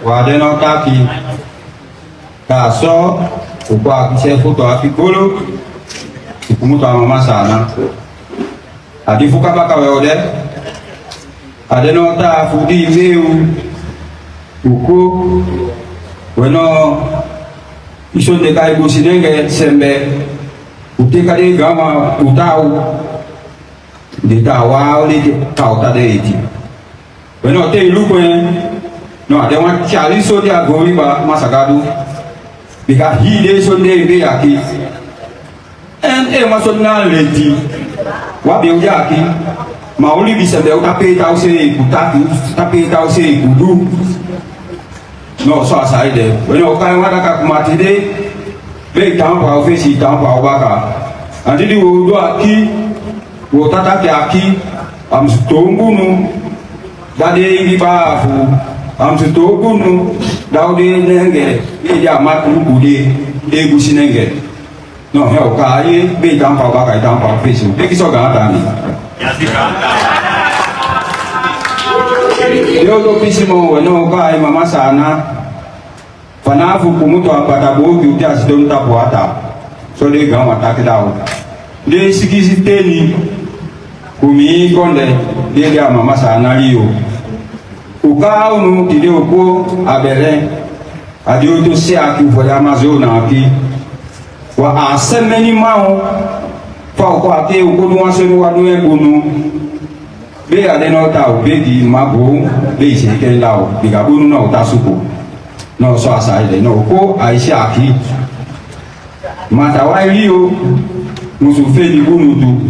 Wadeno taki kaso ukwa kisefuto apikolo ikumuto mama sana adifuka baka weode adeno ta fudi meu uko weno isonde kai businenge sembe utika de gama utau de tawa oli tauta de iti weno te lukwe no ade wan chali so dia gori ba masagadu bika hide so de be aki en masonna leti wa be ujaki mauli bisembe utape tause kutaki tape tause kudu no so asaide weno kai wada ka kumati de be tampa ofisi tampa obaka andidi wo do aki wo tata ke aki am stongunu dade ibafu am stongunu daude nenge ile amatu kude egusi nenge no he okai be tampa obaka tampa ofisi be kiso gata ni yo do pisimo weno kai mama sana fanafu kumuto apata bogi uti asidonta poata so de gama takidao de sikisi teni kumi konde de ya mama sana liyo ukao nu tide oko abere adio to se aki foya mazona aki wa asemeni mao fa ko ake oko nu waso ni wadu ebonu be adeno ta obedi mabo be se kelao bigabunu na utasuko no so asaide no ko aisha aki matawailio musufeni kunutu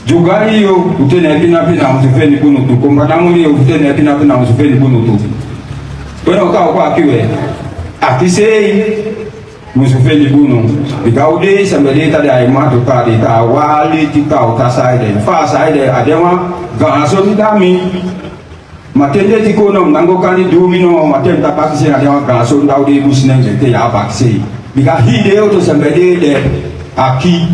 jugario utene pina musufeni kunutu kombadamulio utene pina musufeni kunutu bueno ka kwa kiwe akisei musufeni kunu bikaude sambeleta da imato ka de ta wali tika utasaide fa saide adema gaso ndami matende tiko no nango kani domino matenda pakise adema gaso ndaude busnenge te ya bakse bika hide auto sambede de aki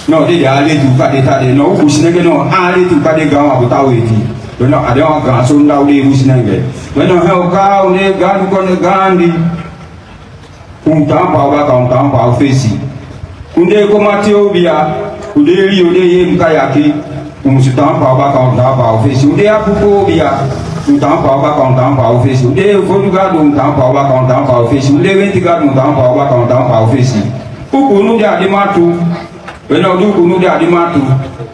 no de ale tu ka de ta de no busnenge no ale tu ka de gawa butaweti no adema gaso ndaude busnenge bueno he ka one gandi kone gandi untampa waka ofisi kunde ko matio bia uderi ode ye mkayaki umusitampa waka ofisi ude apuko bia untampa waka ofisi ude fodugado untampa waka ofisi ude ventigado untampa waka ofisi ukunu de adimatu wena odu kunu de adimatu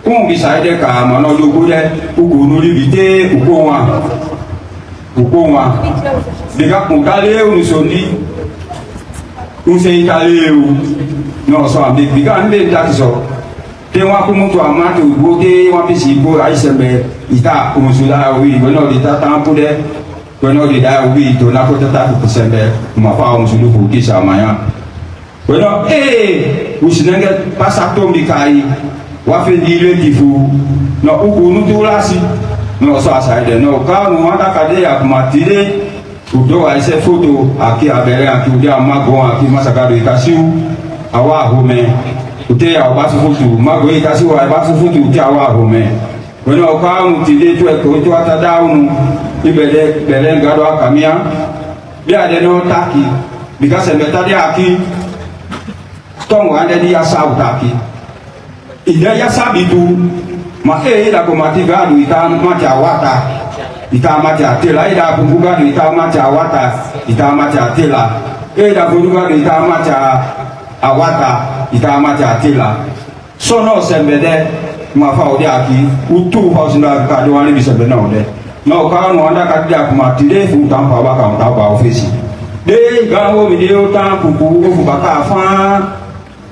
kun bisaide ka mano jogude ukunu libite ukonwa diga kungale unisoni unse italeu no so ambi biga ambe takiso Tem uma como tu amante o bote uma pisipo aí sembe ita umusula wi gono di tata ampude gono di da wi to na ko tata ku sembe ma fa umusulu ku kisa maya gono usinenge pasato mikai wa fe di le tifu no ugu nutulasi no so asaide no ka no anda kade ya kumatire udo wa ise foto aki abere aki udia mago aki masakado ikasiu awa home ute ya basu foto mago ikasiu wa basu foto ute awa home wena ka mutide to ko to atadaunu ibele bele ngado akamia bia de no taki because mbetade aki tongo ande di asa utaki ida ya sabitu ma ila ko matigadu ita macha wata ita macha tela ida kumbuga ita macha wata ita macha tela ida kumbuga ita macha awata ita macha tela sono sembede ma fa odi aki utu fa sinda ka do wani bisebe na ode no ka no anda ka dia kuma tide fu tampa ba ka ta ba ofisi de gawo mi de o ta kuku o fu ba ka fa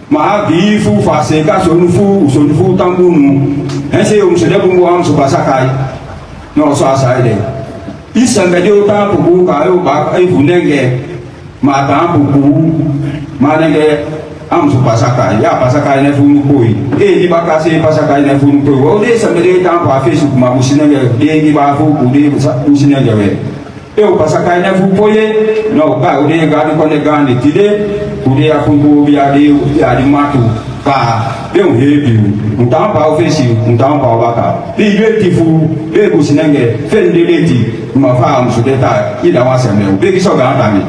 ma bi fu fa se ka so nu fu tambunu ense o mse de bu am so basakai no so asaide isembe de o ta kuku ka o ba e fu nenge ma ta kuku ma nenge am so pasakai ya pasakai ne fu koi di bakase pasakai ne fu koi o de sembe de ta pa Facebook ma businenge de di ba fu ku de businenge we o pasakai ne fu poye no ba o de ga ni ko ne ga ni tide o de afungo bi ade ya di matu ka de o hebi ntan pa o fesi ntan pa o baka bi be tifu be businenge fe ndeleti ma fa am so de ta ida wa sembe o be ki so ga ta mi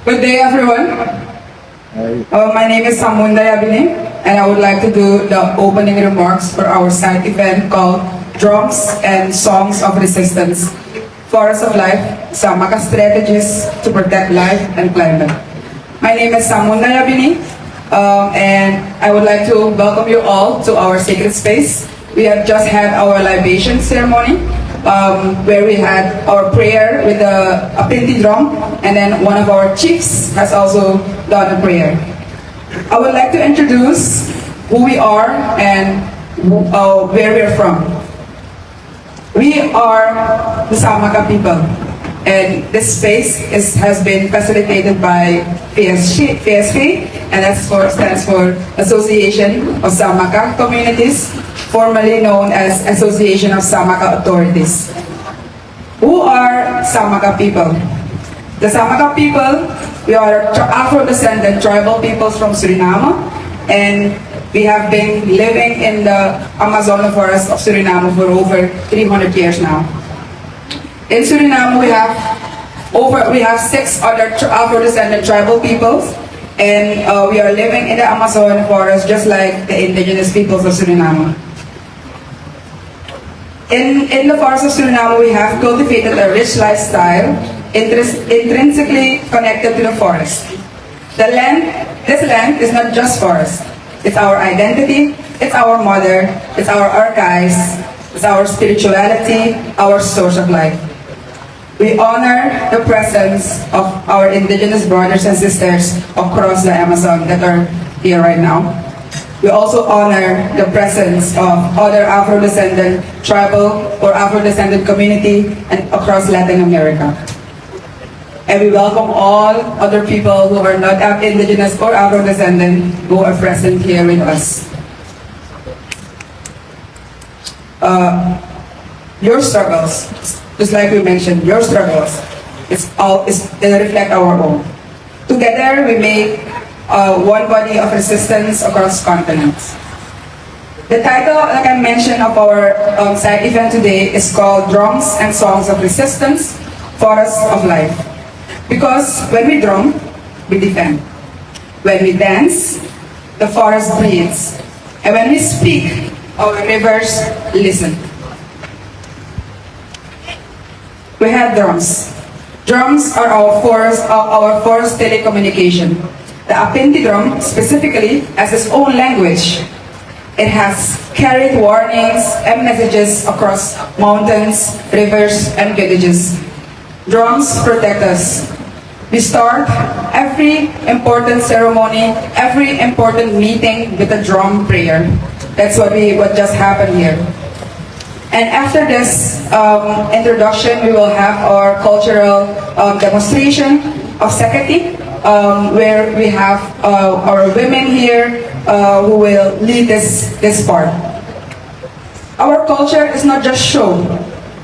Good day, everyone. My name is Saamaka, and I would like to do the opening remarks for our side event called Drums and Songs of Resistance, Forest of Life, Saamaka Strategies to Protect Life and Climate. My name is Saamaka, and I would like to welcome you all to our sacred space. We have just had our libation ceremony, where we had our prayer with a pinti drum, and then one of our chiefs has also done a prayer. I would like to introduce who we are and where we are from. We are the Saamaka people, and this space has been facilitated by PSP, and that stands for Association of Saamaka Communities, formerly known as Association of Saamaka Authorities. Who are Saamaka people? The Saamaka people, we are Afro-descendant tribal peoples from Suriname, and we have been living in the Amazon forest of Suriname for over 300 years now. In Suriname, we have 6 other Afro-descendant tribal peoples, and we are living in the Amazon forest just like the indigenous peoples of Suriname. In the forest of Suriname, we have cultivated a rich lifestyle intrinsically connected to the forest. This land is not just forest. It's our identity, it's our mother, it's our archives, it's our spirituality, our source of life. We honor the presence of our indigenous brothers and sisters across the Amazon that are here right now. We also honor the presence of other Afro-descendant tribal or Afro-descendant community and across Latin America. And we welcome all other people who are not indigenous or Afro-descendant who are present here with us. Your struggles, just like we mentioned, your struggles, they reflect our own. Together we make one body of resistance across continents. The title, like I mentioned, of our side event today is called Drums and Songs of Resistance, Forest of Life. Because when we drum, we defend. When we dance, the forest breathes. And when we speak, our rivers listen. We have drums. Drums are our forest telecommunication. The Apinti drum specifically has its own language. It has carried warnings and messages across mountains, rivers, and villages. Drums protect us. We start every important ceremony, every important meeting with a drum prayer. That's what just happened here. And after this introduction, we will have our cultural demonstration of Sekati, where we have our women here who will lead this part. Our culture is not just show.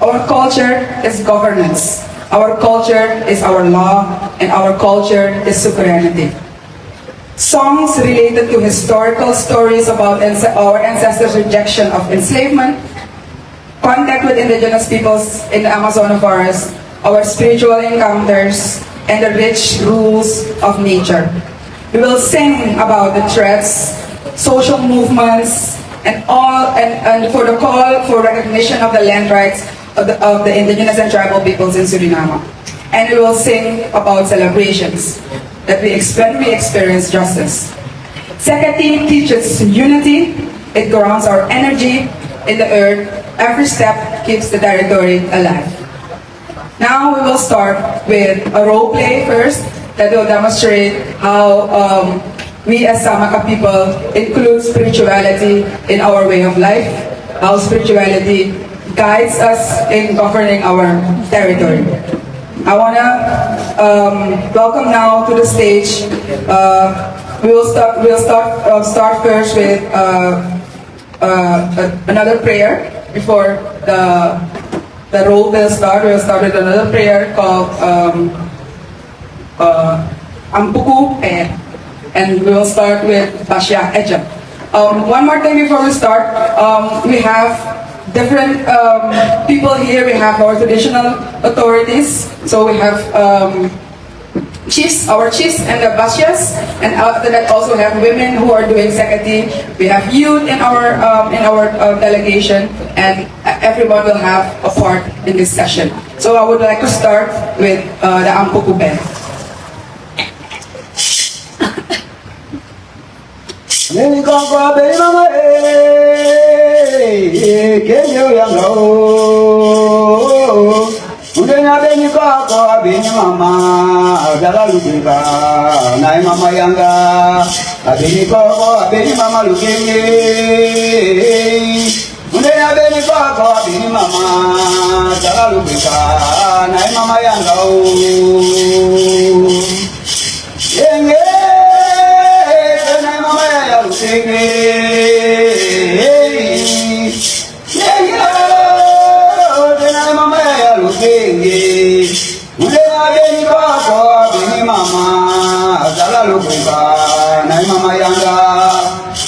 Our culture is governance. Our culture is our law, and our culture is sovereignty. Songs related to historical stories about our ancestors' rejection of enslavement, contact with indigenous peoples in the Amazon forest, our spiritual encounters, and the rich rules of nature. We will sing about the threats, social movements, and for the call for recognition of the land rights of the indigenous and tribal peoples in Suriname. And we will sing about celebrations that we experience justice. Sekati teaches unity. It grounds our energy in the earth. Every step keeps the territory alive. Now we will start with a role play first that will demonstrate how we as Saamaka people include spirituality in our way of life, how spirituality guides us in governing our territory. I want to welcome now to the stage. We'll start first with another prayer before the role will start. We'll start with another prayer called Ampuku Pe, and we will start with Basya Ejab. One more thing before we start, we have different people here. We have our traditional authorities. So we have chiefs, our chiefs and the Basyas, and after that also have women who are doing Sekati. We have youth in our delegation, and everyone will have a part in this session. So I would like to start with the Ampuku Pe. Udenya beni koko beni mama agala lukeka nai mama yanga beni koko beni mama lukenge udenya beni koko beni mama agala lukeka nai mama yanga yenge nai mama yanga lukenge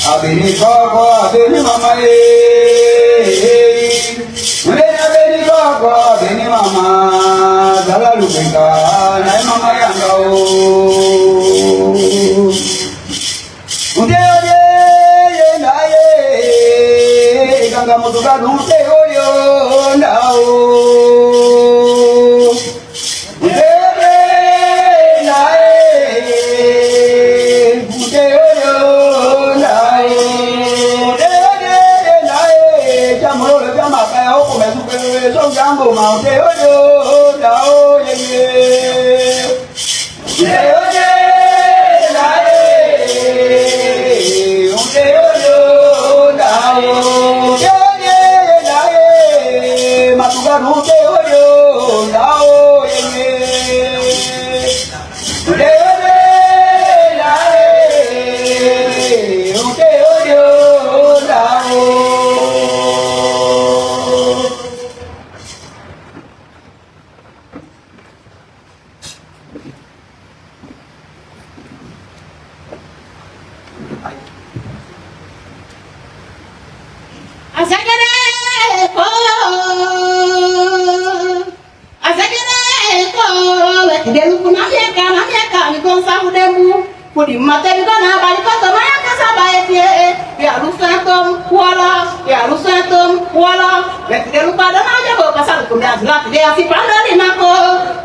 Abeni koko, abeni mama ye. Abeni koko, abeni mama. Dala lupeka, nai mama yanga o. Ude oye, na ye. Ganga mutuka dute oyo na o. Jango maute oyo da oye ye oye la oyo da oye la matuga oyo da oye Kudi matenda na bali kata maya kasa bae ya rusatom wala lekde lupa dan aja bo pasal kumya zlat dia si pandari nako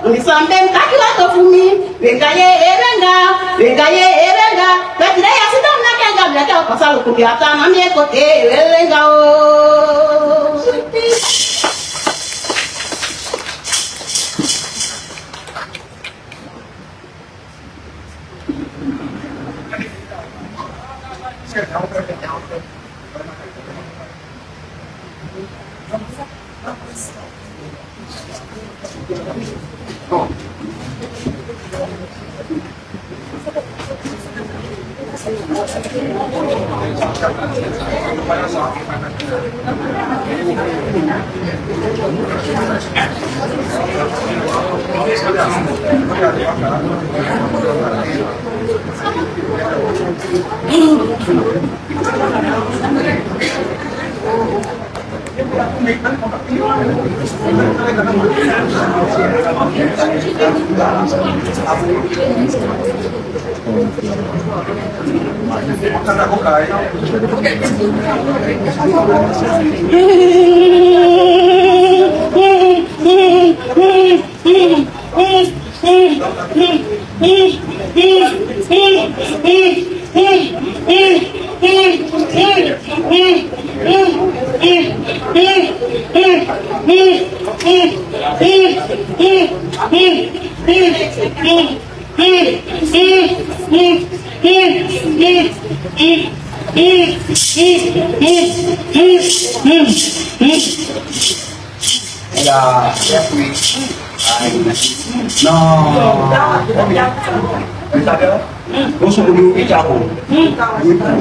ni samben kaki wato fumi wengaye erenga lekde ya sidam na kanga blaka pasal kumya tan amye kote erenga o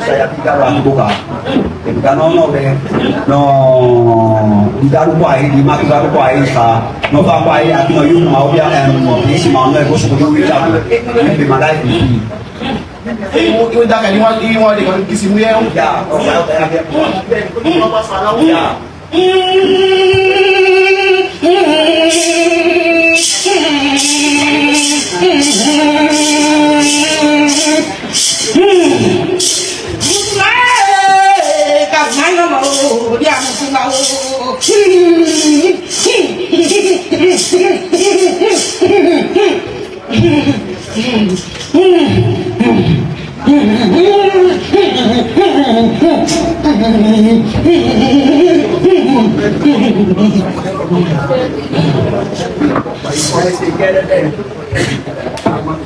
saya tidak lagi buka. Ketika no tidak lupa ini mak tidak lupa ini sa no apa ini aku no yun mau dia ini si mau no bos kudu bicara ini malai ini. Itu dah kan ini mau di kan kisi muya ya.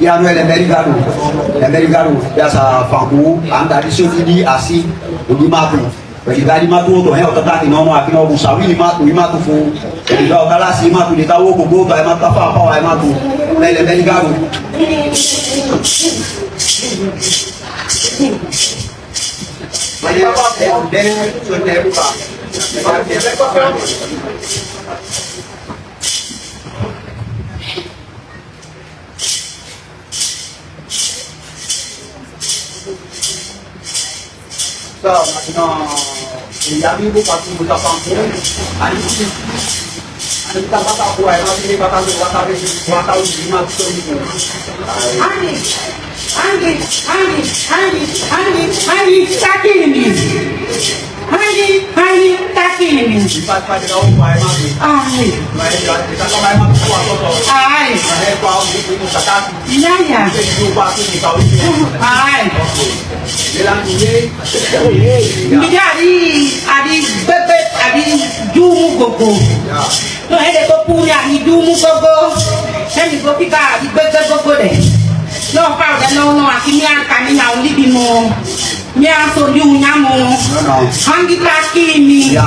Ya no el americano biasa fangu anda di sini asi di matu bagi matu to he otata no aqui no busawi matu fu ele dá o calasi matu de tawo ko go ta mata fa pa matu el americano Mas é o dele, o dele buka. So, ya vivo pati buka pangku. Ani kita bata aku ai, ini bata lima tu ni. Honey, takin ni. Lipat pada kau mai mati. Kita kau mai mati kuat tu. Kau itu kata. Ya. Itu batu di kau itu. Bilang ni. Adi bebet, adi jumu koko. Tu ada kau punya ni jumu koko. Saya ni kau pika di bebet koko deh. No, kau dah no aku ni akan ni nyau di mo. Mia sonjung nyamu, hangi takini,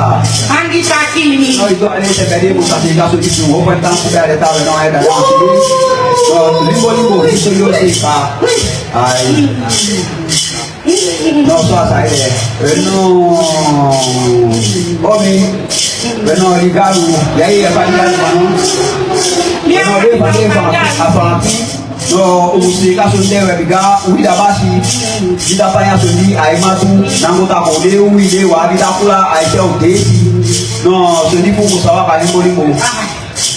hangi takini. No itu ada sebeli muka sehingga sudah semua pentang sudah ada tahu no ada sini. Limbo itu yo sika. No suasa ini, omi, ligaru, ya iya pagi mana? Dia apa? No usika sundewe biga uida basi dida panya sundi aimatu nangota kode uide wa dida kula aisha udesi no sundi fu musawa kalimbo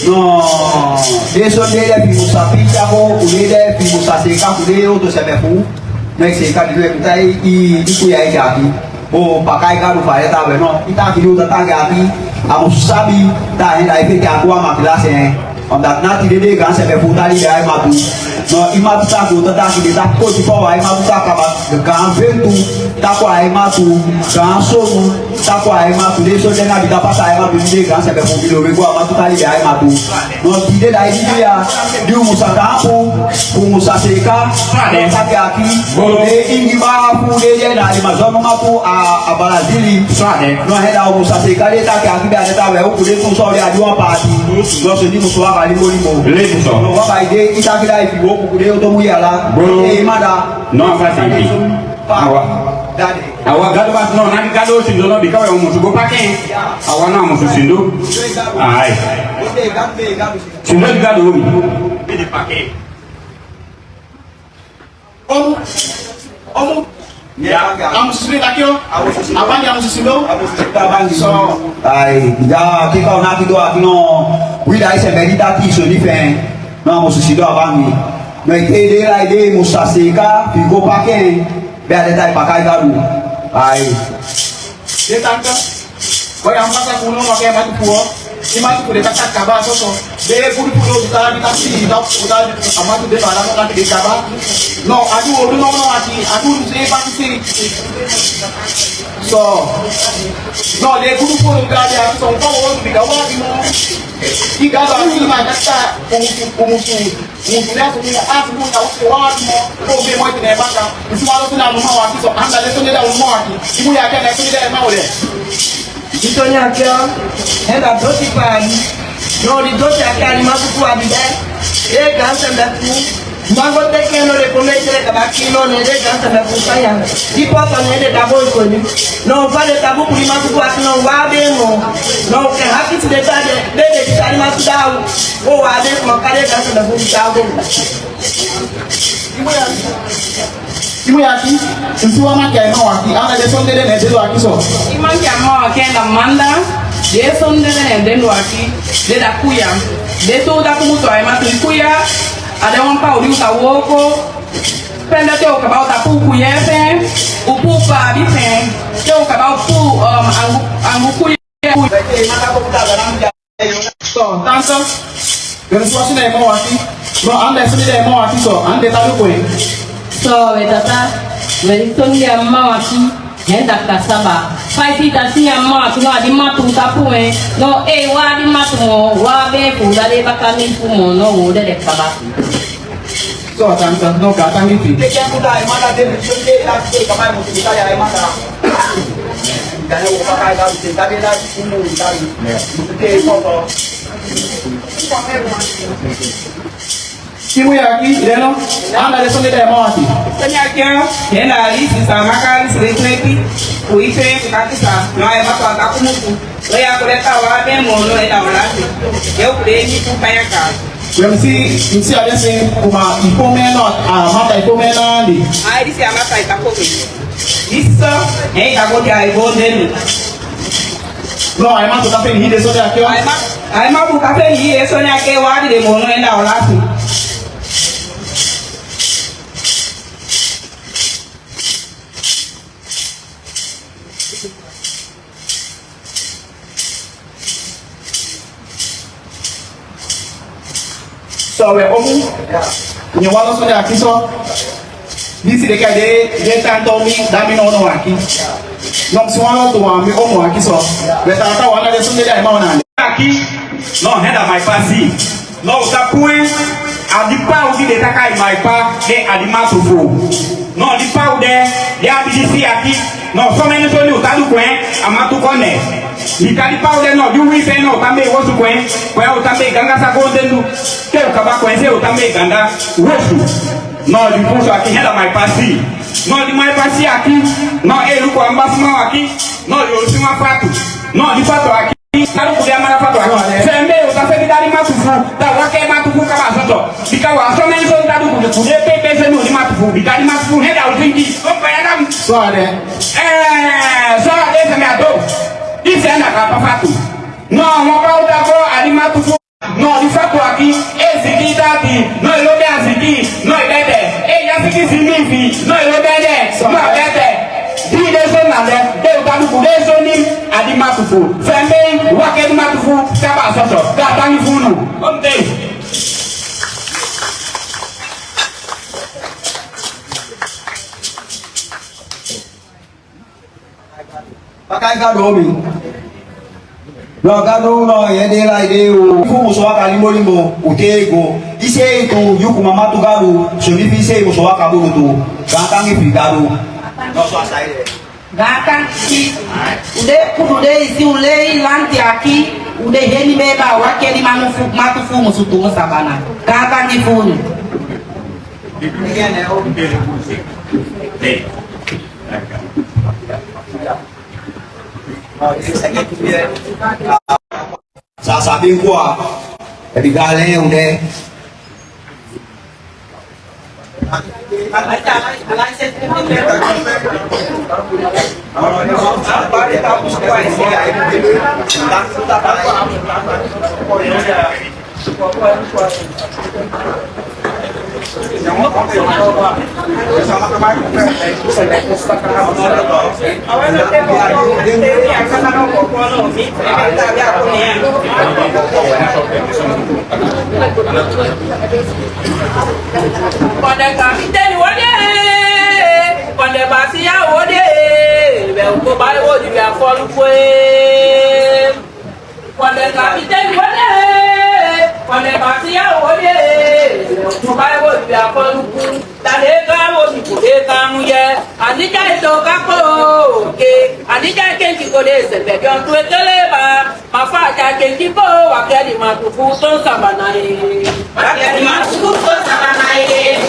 no deso ndele fi musapita ko uide fi musaseka kude o to sebefu Next ka di kita iku ya iki. Oh, pakai ka rupa ya tawe no. Kita kidu tata gapi. Amu sabi ta henda ife ka kwa makilase. Omdat na ti de gan se be futali ya matu. No imatu ta ko tata ki ta ko ti po wa imatu ta ka ba gan ventu ta ko ai matu gan so mu ta ko ai matu de so de na bi ta pasa ai matu de gan se be fu bi lo be ko amatu tali ya matu. No ti de la idi ya di musa kampu ku musa seka de ta ki de ingi ba fu de ye na di mazomo mapu a Brazili no henda musa seka de ta ki ba de ta we ku de tun so de ajuwa party no so ni muso wa ni mo no wa ba ide ita ki dai fi wo ku de to mu ya la e mada no afasi awa gado bas no nani gado sindo no bikawa ya musu go pake awa na musu sindo ai sindo gado mi bidi pake Omu ya amu sisi lakio abandi amu sisi lo so ai ya ki ka na ki do akino wi dai se medita ti so ni fe no mo si do abami no ite de la ide musa seka fi go pake be ade tai pakai garu ai de tanka ko ya masa kuno ma ke matu puo imatu ko de kata kaba so de buru pulo ta di taksi da uda amatu de bala no kan de kaba no adu odu no no ati adu se pa ti so no de buru pulo ga dia so ko o bi ga wa di mo iga ba ti ma kata umutu na so ni afu na o wa di mo ko be mo ti ne ba ka nsi wa lo tu na mo ma wa ti so anda le so ni da mo wa ti imu ya ke na so ni da ma o le Itonya kia, henda doti pani, no di doti akia ni masuku abide, gansa mefu, mango teke no le komete kabaki no ne gansa mefu saya, di papa ne de dabo ikoni, no vale tabu kuli masuku akino wabe mo, no ke haki de tade, de tadi masuku dau, o wabe mo kare gansa mefu dau. Imu ya ki, nsi wa ma kia ma wa ki, ana de sonde de ne de lo akiso. Iman kia ma kenda manda, de sonde ne de no aki, de da kuya, de to da kumuto ai ma tu kuya, ade wan pa uri uta woko, penda te o ka ba uta pu kuya fe, upu pa bi fe, te o ka ba pu angu kuya. So, tanka, de so si na ma wa ki, no anda so de ma wa ki so, ande ta lu ko e. So tata welitongi ya mawaki henda kasaba fight itasi ya mawaki no adi matu tapue no wadi matu wa be pudale bakami fumo no wode de kabaki So tanka no ka tangi fi. de ya kuda ai mada de de la de ka mai mo ti ta ya ai mada dane wo pa kai ga ti ta de la ku mo ta ni de ko to Imu ya ki, ideno, anda de sonde de ma wa ki. Itonya kia, henda alisi Saamaka alisi rekrepi, uife kukatisa, no ai matu ata kumutu, ya kuleta wabe mo no enda walasi, yo kuleni kupaya ka. Msi alese kuma ipomeno mata ipomeno ndi. Ai disi amata itakoke. Isso, itakoke ai bodenu. No, ai matu tafe ni hide sonde akio. Ai ma bu kafe yi eso ni ake wadi de mo no enda walasi. So we omu, ni walo sonde akiso. Disi de ka de tanto mi dami no no aki. No msi walo to wa mi omu akiso. We tata wana de sonde de ma wana. aki no henda my pasi no utapue adipa udi de taka my pa de adima sofo no adipa ude de abisi aki no so many so ni utadu kwen amatu kone nikali pa ude no du wi fe no tambe wosu kwen kwa utambe ganga sa gondenu ke ukaba kwen se utambe ganda wosu no di puso aki henda my pasi no di my pasi aki no elu ko ambasma aki no yo sima fatu no di fatu aki kalu kudia mara fato sembe utasebi dari matufu ta wake matufu kama soto bikawa so men so ndadu kude pepe se no ni matufu bikali matufu heda utingi ko yadam So ade. so ade se me ado ise na ka fatu no mo ba uda ko ali matufu no di fato aki eziki dadi no ilobe aziki no idede yasiki simifi no ilobe di matufu. Fembe wake di matufu kaba soso. Katangi funu. Omte. Pakai kado mi. Lo kado no yende la ideo. Fu muso waka limbo limbo utego. Ise itu yuku mama tu kado. Sumi fi se muso waka bulu tu. Gantangi fi kado. No so asai. Gata ki ude kude isi ule lanti aki ude heni beba wake ni matufu musutu sabana. Gata ni funu. Sasabihin ko galing yung de. Quando kapiteni wode, quando basia wode, be ko ba wode be afolu kwe. Quando kapiteni wode, quando basia wode, ko ba wode be afolu ku. Tade ka wode ku de ka muye, anija to ka ko ke, anija kenki ko de se be don tu eteleba, mafa ja kenki ko wa ke di matufu to sabanae. Wakati matufu to sabanae.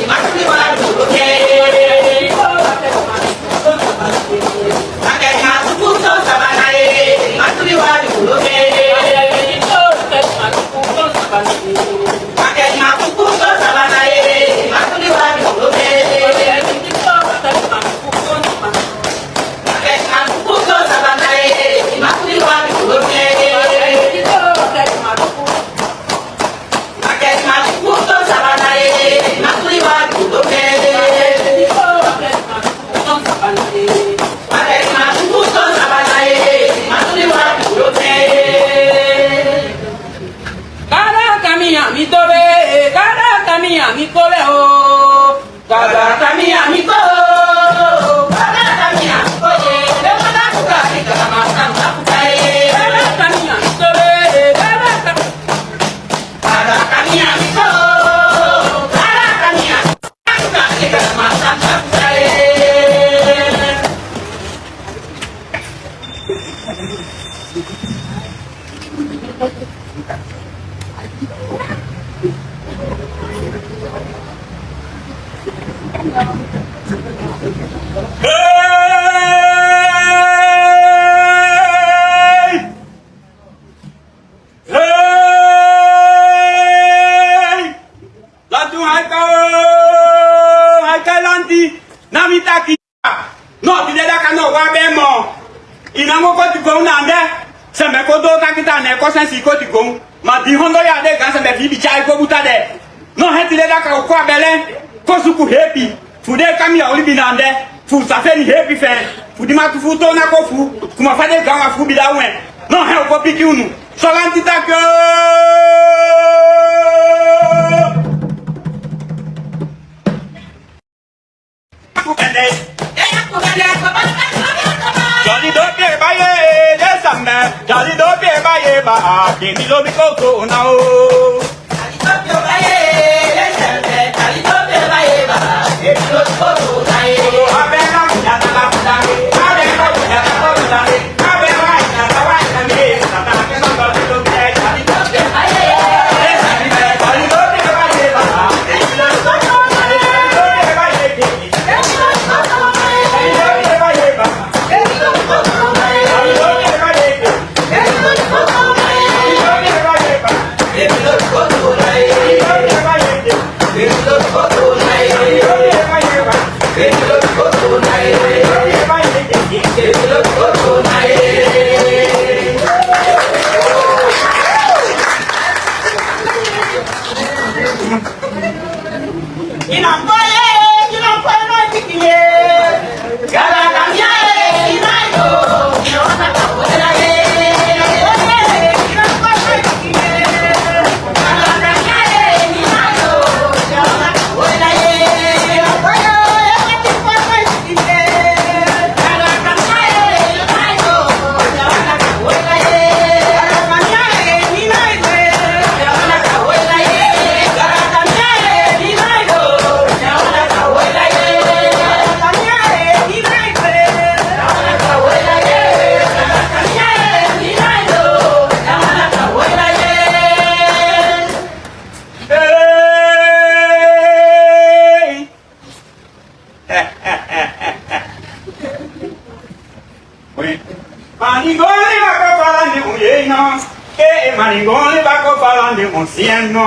Mi cole ho, cada mia mi co, cada mia oye, le manda cuca y cada masa no cuca cada mia mi cole, cada mia mi co, cada mia cuca y cada masa no cuca. Ma di hondo ya de ganse be bibi chai ko buta de no hetile da ka ko abele ko suku happy fu de kam ya oli binande fu sa fe ni happy fe fu di ma tu fu to na ko fu kuma fa de ga fu bi da wen no he ko piki unu so lanti ta ko ku kende ku kende Jolly don't be by ye, there's some man. Jolly don't be by ye, but I can't be no because now. Jolly don't be by ye, there's some man. Jolly don't be by ye, but I can't be no because now. I bet I'm not a manigole bako falande uyeno. Manigole bako falande usieno.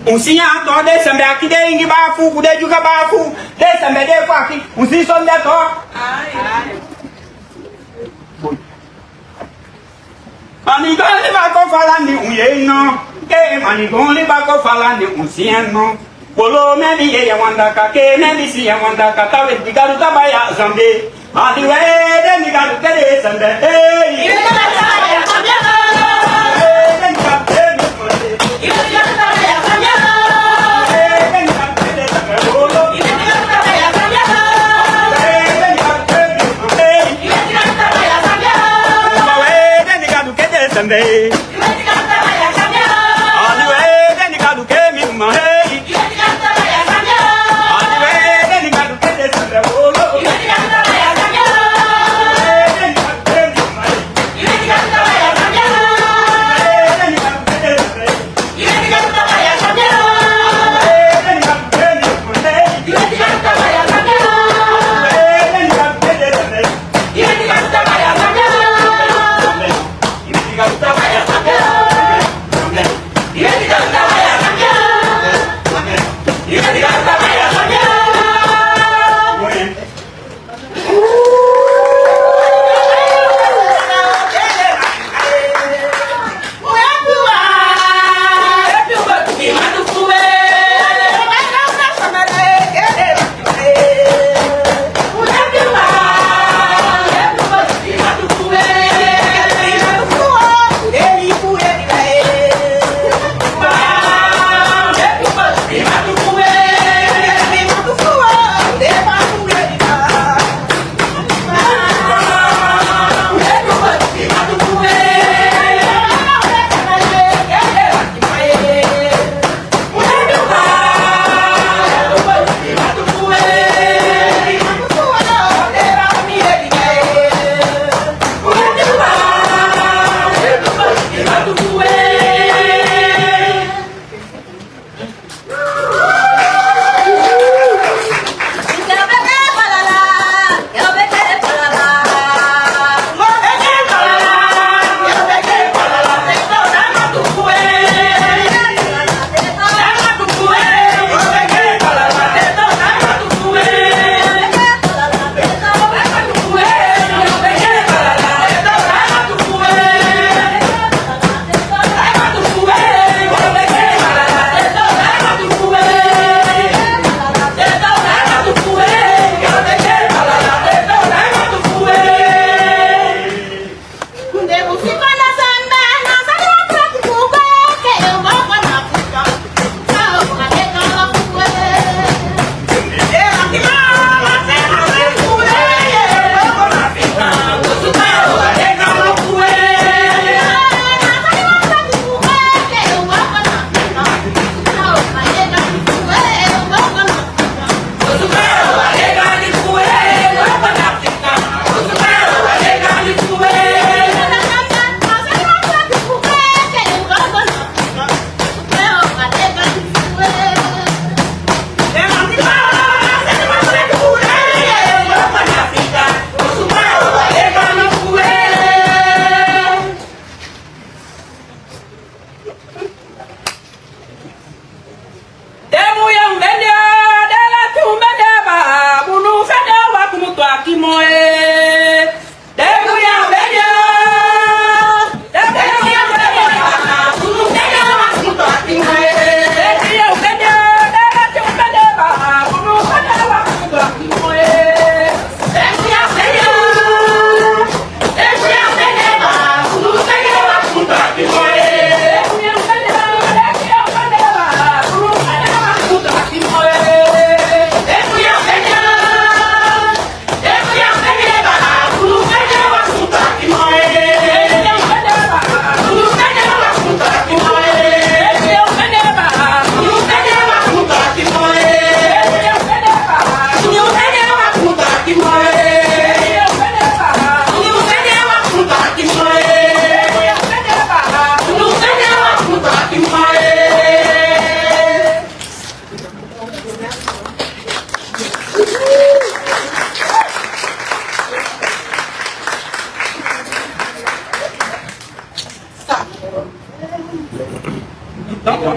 Usia to de sembe akide ingi bafu kude juga bafu. De sembe de kwaki usi sonde to. Manigole bako falande uyeno. Manigole bako falande usieno. Polo mebi ye wandaka ke mebi si wandaka tawe digaru tabaya zambe adi we de digaru kede zambe hey Zambe Got Non ho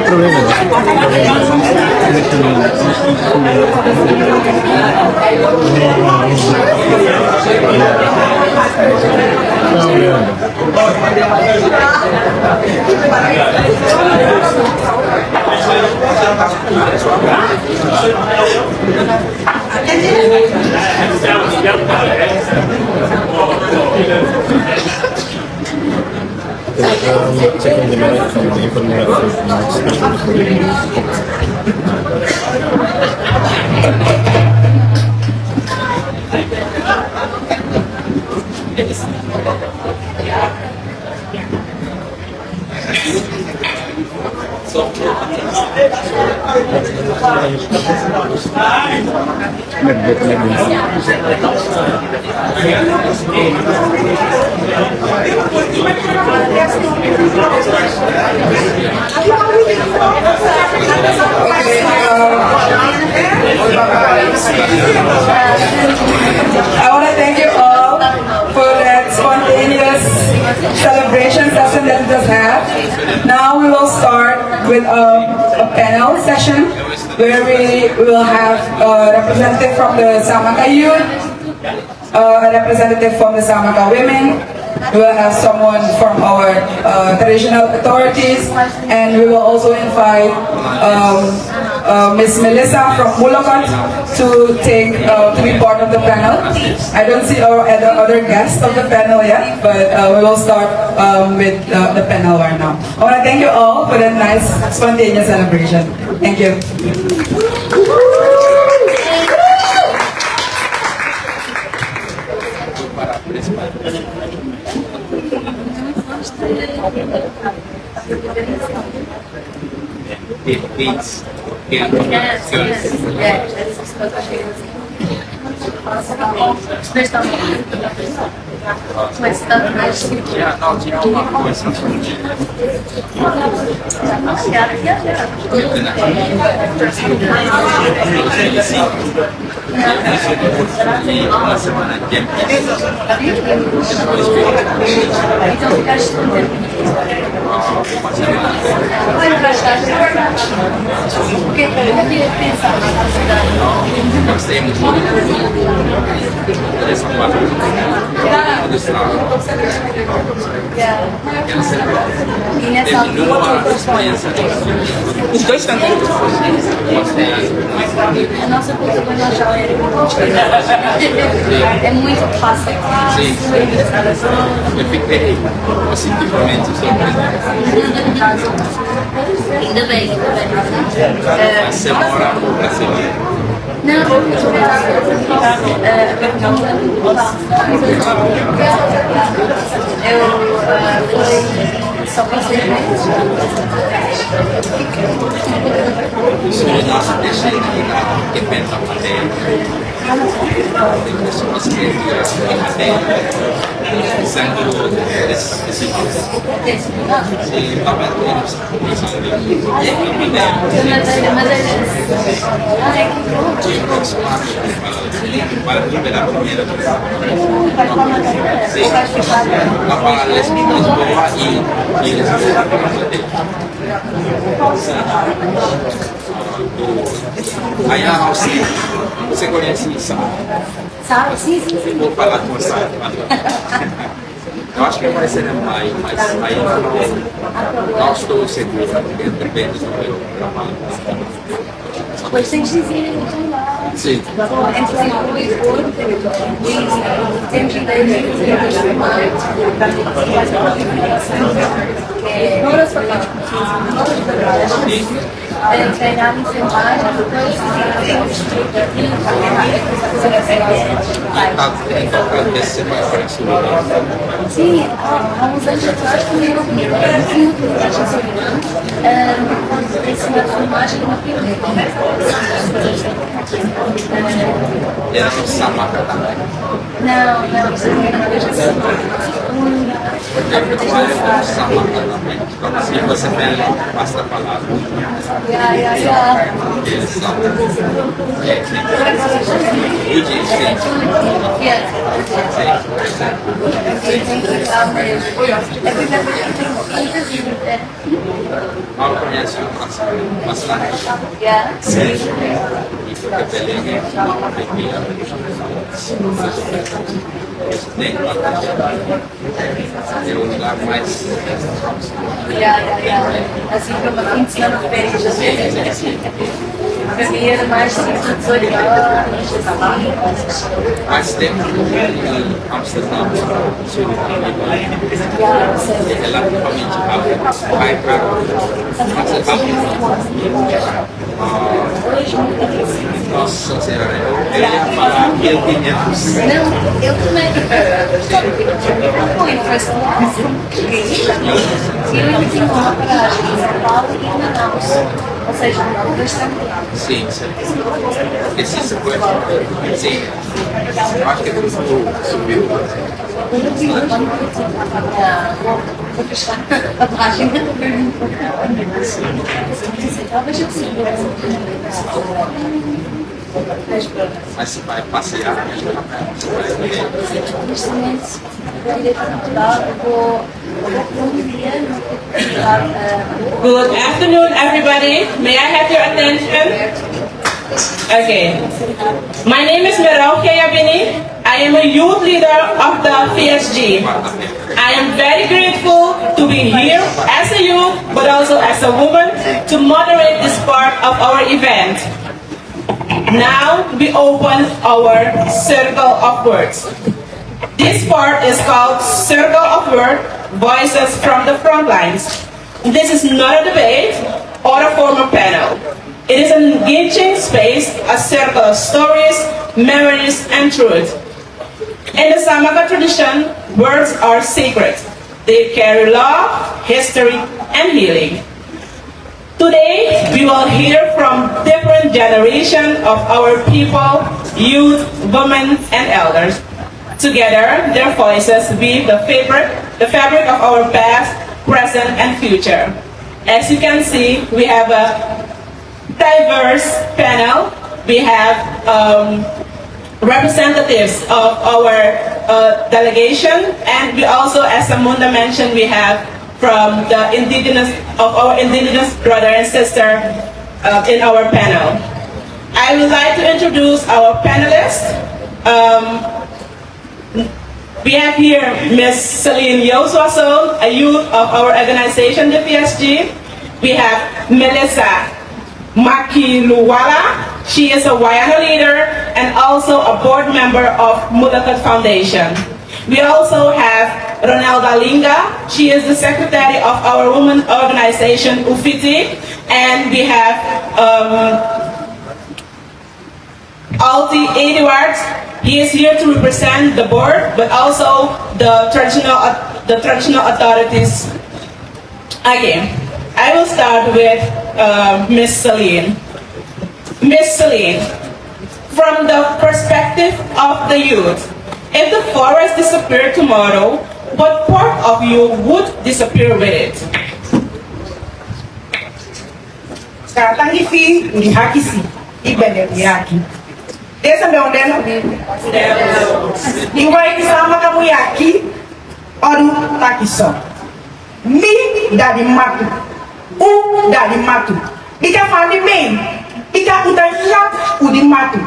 problema. Checking the minute from the information March special I want to thank you all for that spontaneous celebration session that we just had. Now we will start with a panel session where we will have a representative from the Saamaka youth, a representative from the Saamaka women. We will have someone from our traditional authorities, and we will also invite Miss Melissa from Mulakot to be part of the panel. I don't see our other guests of the panel yet, but we will start with the panel right now. I want to thank you all for that nice spontaneous celebration. Thank you. Beats. Yeah. Yes. Gostei muito dessa parte do estado. Terminou a experiência. Os dois também. A nossa cultura é muito fácil. Sim, eu fiquei positivamente surpreendido. Ainda bem, ainda bem. Você mora no Brasil? Não, eu fui só para 6 meses. Nossa, deixa eu ligar, que pensa a matéria. Deixa eu conseguir tirar a matéria. Pensando esse nosso. Sim, tá vendo? Para liberar a primeira vez. Sim, a palavra Lisboa e eles aí a Alcina, você conhece isso? Sabe? Sim. Vou falar com você. Eu acho que vai ser mais, mas aí não estou seguro, porque depende do meu trabalho. Pois tem que dizer, Sim. entre o Lisboa temos ideia de treinarmos em baixo, depois Esse vai para esse lugar. sim, há uns anos atrás comigo muito ensinar filmagem uma Era no Saamaka também. não, Eu trabalho no Saamaka também. Se você tem, basta falar. Eles são. Mal conhece bastante. Sim. E porque Belém é o lugar mais. Assim, para uma fim de semana de férias, para mim era mais 18 anos, Mais tempo em Amsterdã, relativamente rápido, vai para mas é rápido. Nossa Senhora, eu ia falar 1.500. não, eu também não fui, foi só e eu ainda tinha uma paragem em São Paulo e em Manaus, ou seja, bastante tempo. Sim, sim. Esse foi. Sim. Eu acho que ele subiu. Vou fechar a página. Talvez eu siga. Mas você vai passear, você vai ver. Neste momento, eu irei para Portugal, eu vou Good afternoon, everybody. May I have your attention? Okay. My name is Meral Kayabini. I am a youth leader of the PSG. I am very grateful to be here as a youth, but also as a woman, to moderate this part of our event. Now we open our Circle of Words. This part is called Circle of Words, Voices from the Front Lines. This is not a debate or a formal panel. It is an engaging space, a circle of stories, memories, and truth. In the Saamaka tradition, words are sacred. They carry love, history, and healing. Today, we will hear from different excellent generation of our people, youth, women, and elders. Together, their voices weave the fabric of our past, present, and future. As you can see, we have a diverse panel. We have representatives of our delegation, and we also, as Samunda mentioned, we have from the our indigenous brother and sister in our panel. I would like to introduce our panelists. We have here Ms. Celine Yoswaso, a youth of our organization, the PSG. We have Melissa Maki Luwala. She is a Wayana leader and also a board member of Mulakat Foundation. We also have Ronalda Linga. She is the secretary of our women organization, Ufiti. And we have Alti Edwards. He is here to represent the board, but also the traditional authorities. Again, I will start with Ms. Celine. Ms. Celine, from the perspective of the youth, if the forest disappeared tomorrow, what part of you would disappear with it? Sekarang hivi ni haki si ibele ni haki. Desa meondelo ingwai kisama kamu yaki oru takiso. Mi dari matu, dari matu. Ika fami main, ika utanyap udi matu,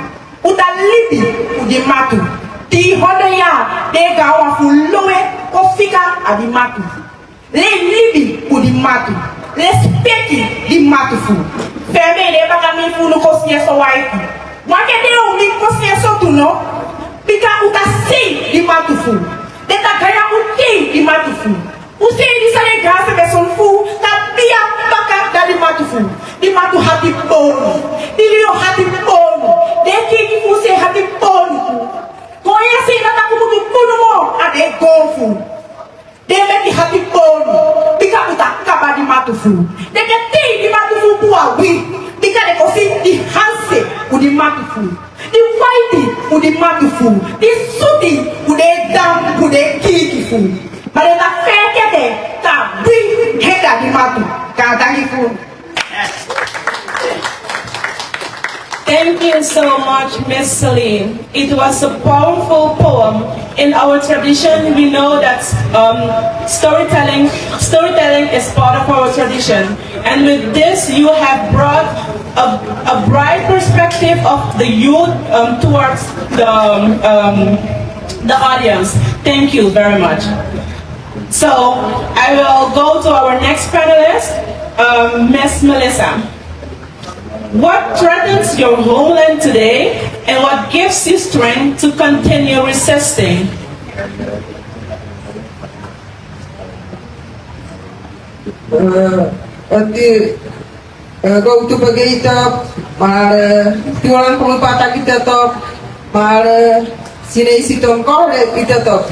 utalibi udi matu. Ti hoda ya dega wafu loe kofika adi matu. Le libi udi matu. Le speki di matu fu. Feme le baka mi fu no kosiye so waiki. Wake de o mi kosiye so tu no. Bika uta si di matu fu. Deta gaya uti di matu fu. Usi di sale gase beson fu. Ta pia baka da di matu fu. Di matu hati bonu. Di lio hati bonu. Deki ki fu se hati bonu fu. Koya se nata kubutu punu mo ade gofu. Deme ki hati bonu. Bika uta kaba di matu fu. Deke ti di matu fu puwa wi. Bika de kosi di hanse u di matu fu. Di waiti u di matu fu. Di suti u de dam u de kiki fu. Mare ta feke de ta wi heda di matu. Katangi fu. Thank you so much, Miss Celine. It was a powerful poem. In our tradition, we know that storytelling is part of our tradition. And with this, you have brought a bright perspective of the youth towards the audience. Thank you very much. So I will go to our next panelist, Miss Melissa. What threatens your homeland today, and what gives you strength to continue resisting? Go to Bagay mar tuan pumapata kita top, mar sinay sitong kore kita top.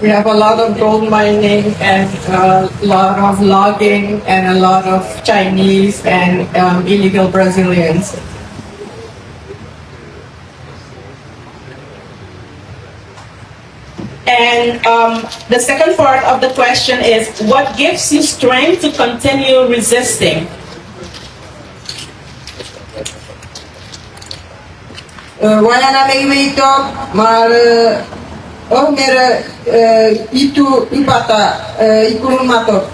We have a lot of gold mining and a lot of logging and a lot of Chinese and illegal Brazilians. And the second part of the question is, what gives you strength to continue resisting? Wayana may top, mar oh mera itu ipata ikurun mato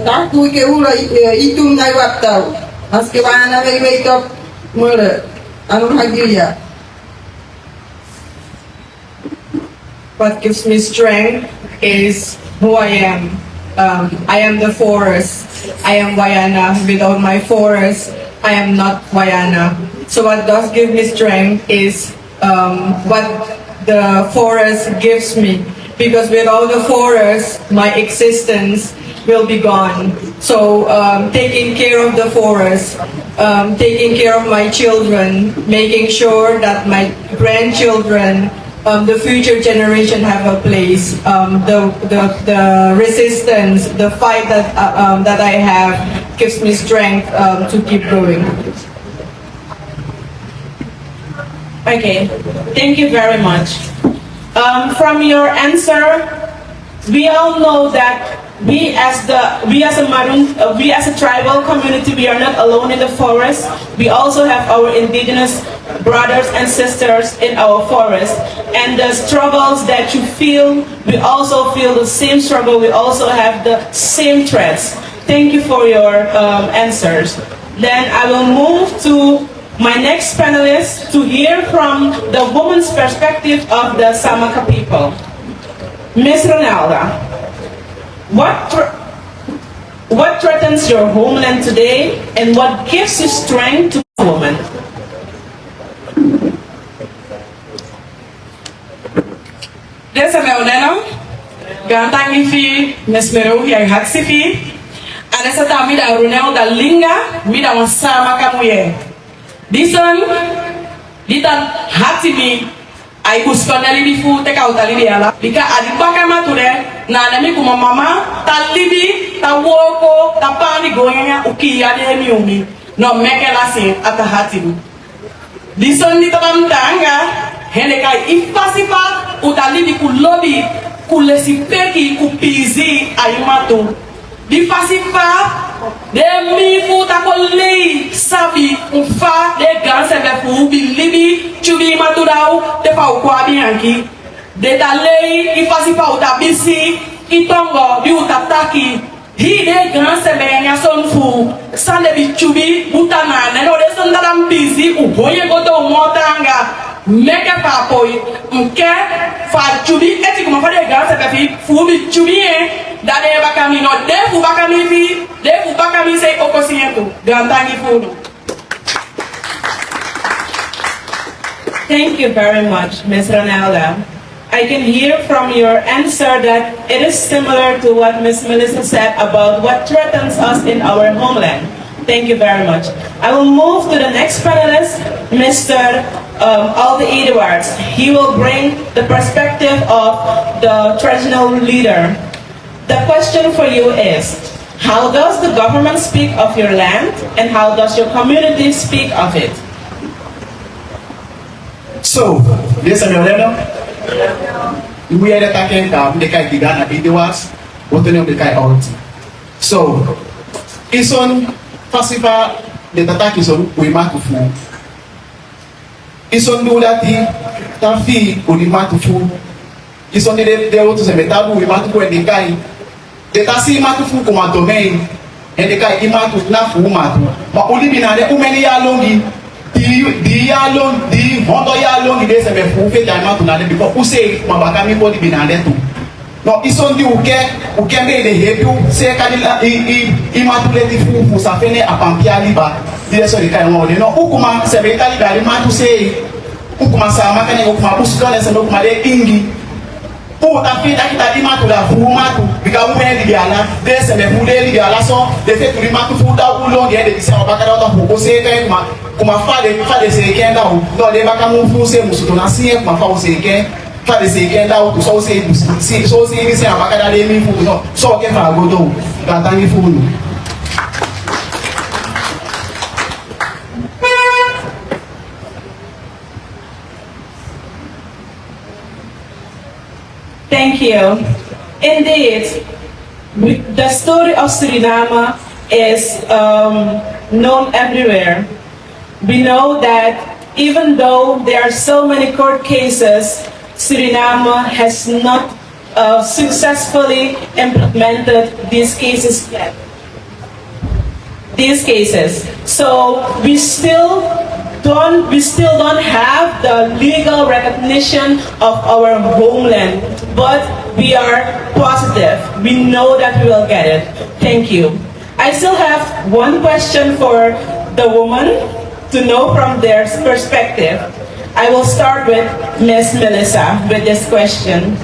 taku ke ula itu nai watau aske wana mai top mura anu hagiya. What gives me strength is who I am. I am the forest. I am Wayana. Without my forest, I am not Wayana. So what does give me strength is what the forest gives me, because without the forest, my existence will be gone. So taking care of the forest, taking care of my children, making sure that my grandchildren the future generation have a place. The resistance, the fight that I have gives me strength to keep going. Okay, thank you very much. From your answer, we all know that we as a tribal community, we are not alone in the forest. We also have our indigenous brothers and sisters in our forest, and the struggles that you feel, we also feel the same struggle. We also have the same threats. Thank you for your answers. Then I will move to my next panelist to hear from the woman's perspective of the Saamaka people. Ms. Ronalda, what threatens your homeland today, and what gives you strength to be a woman? Desa meoneno, gantangi fi mesmero ya haksi fi, anesa ta mi da runeo da linga, mi da Saamaka muye. Dison, ditan hati mi, ay kuskondali bifu teka utali diala. Bika adipaka mature, na nami kuma mama, talibi, tawoko, tapani goyanga ukiya de miumi. No meke lasi ata hati mi. Dison ditabam tanga, hene kai ifasipa utalibi kulobi, kulesipeki kupizi ayumatu. Di fasipa de mi futa kolei sabi ufa de ganse be fu bilibi chubi maturau te fa ukwa bianki de talei i fasipa utabisi itongo bi utataki hi de ganse be nya son fu sande bi chubi utana ne no de son dalam bisi uboye goto motanga meke papoi mke fa chubi eti kuma fa de ganse be fi fu bi chubi dade bakami no defu bakami fi defu bakami say okosiento gantangi funo. Thank you very much, Ms. Ronalda. I can hear from your answer that it is similar to what Ms. Melissa said about what threatens us in our homeland. Thank you very much. I will move to the next panelist, Mr. Aldi Edwards. He will bring the perspective of the traditional leader. The question for you is, how does the government speak of your land, and how does your community speak of it? So, this is Melena. We are attacking the Kai Tigana Idiwas, what the name of the Kai Alti. So, it's on Pacifa, the attack is on Uimatufu. It's on Dulati, Tafi, Uimatufu. It's on the day to say Metabu, Uimatufu, and the Kai. The Tasi Matufu kuma domain, and the Kai Imatu Nafu Matu. But only binade umeni ya longi, di ya long, di hondo ya longi de se me fufe ta Imatu nade because use mabakami body binade tu. No, it's on the uke de hebu se kadila Imatu le di fu safene apampia liba. Di so di Kai ngone no ukuma se betali bali Matu se ukuma Saamaka ne ukuma buskone se ukuma de ingi. Pour ta fille qui Imatu la fumatu, because we had the gala, there's a Mudeli gala so, they say to Imatu food out long, they say about the say, come father say, can't out, no, they back a move, say, Musutona, see, my father say, father say, can't out, so say, so say, they say, about the food, no, so I can go do, that any food. Thank you. Indeed, the story of Suriname is known everywhere. We know that even though there are so many court cases, Suriname has not successfully implemented these cases yet. So we still don't have the legal recognition of our homeland, but we are positive. We know that we will get it. Thank you. I still have one question for the woman to know from their perspective. I will start with Ms. Melissa with this question.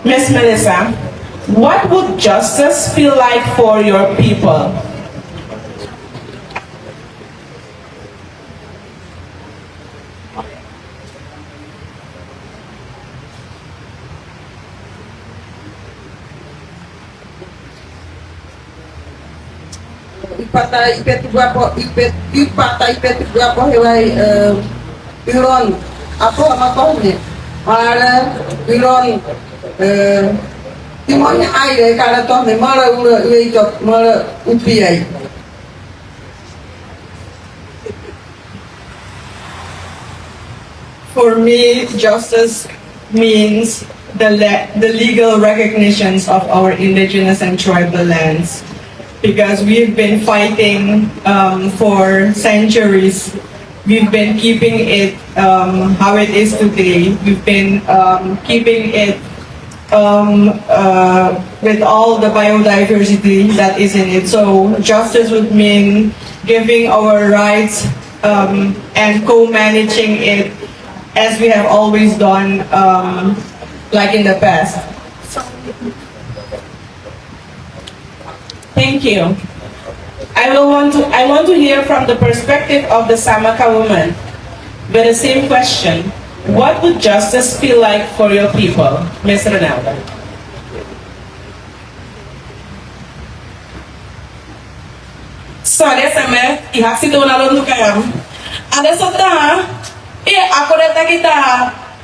Ms. Melissa, what would justice feel like for your people? pata ipet guapo ipet ipata ipet guapo hewai iron apa makohnya mala iron timonya aire kala toh ne mala ura uijot mala upiai. For me, justice means the legal recognitions of our indigenous and tribal lands, because we've been fighting for centuries. We've been keeping it how it is today. We've been keeping it with all the biodiversity that is in it. So justice would mean giving our rights and co-managing it as we have always done, like in the past. Thank you. I want to hear from the perspective of the Saamaka woman with the same question. What would justice feel like for your people, Ms. Ronaldo? Sorry, sama ihak situ nalon kayam. Ada sota, aku datang kita.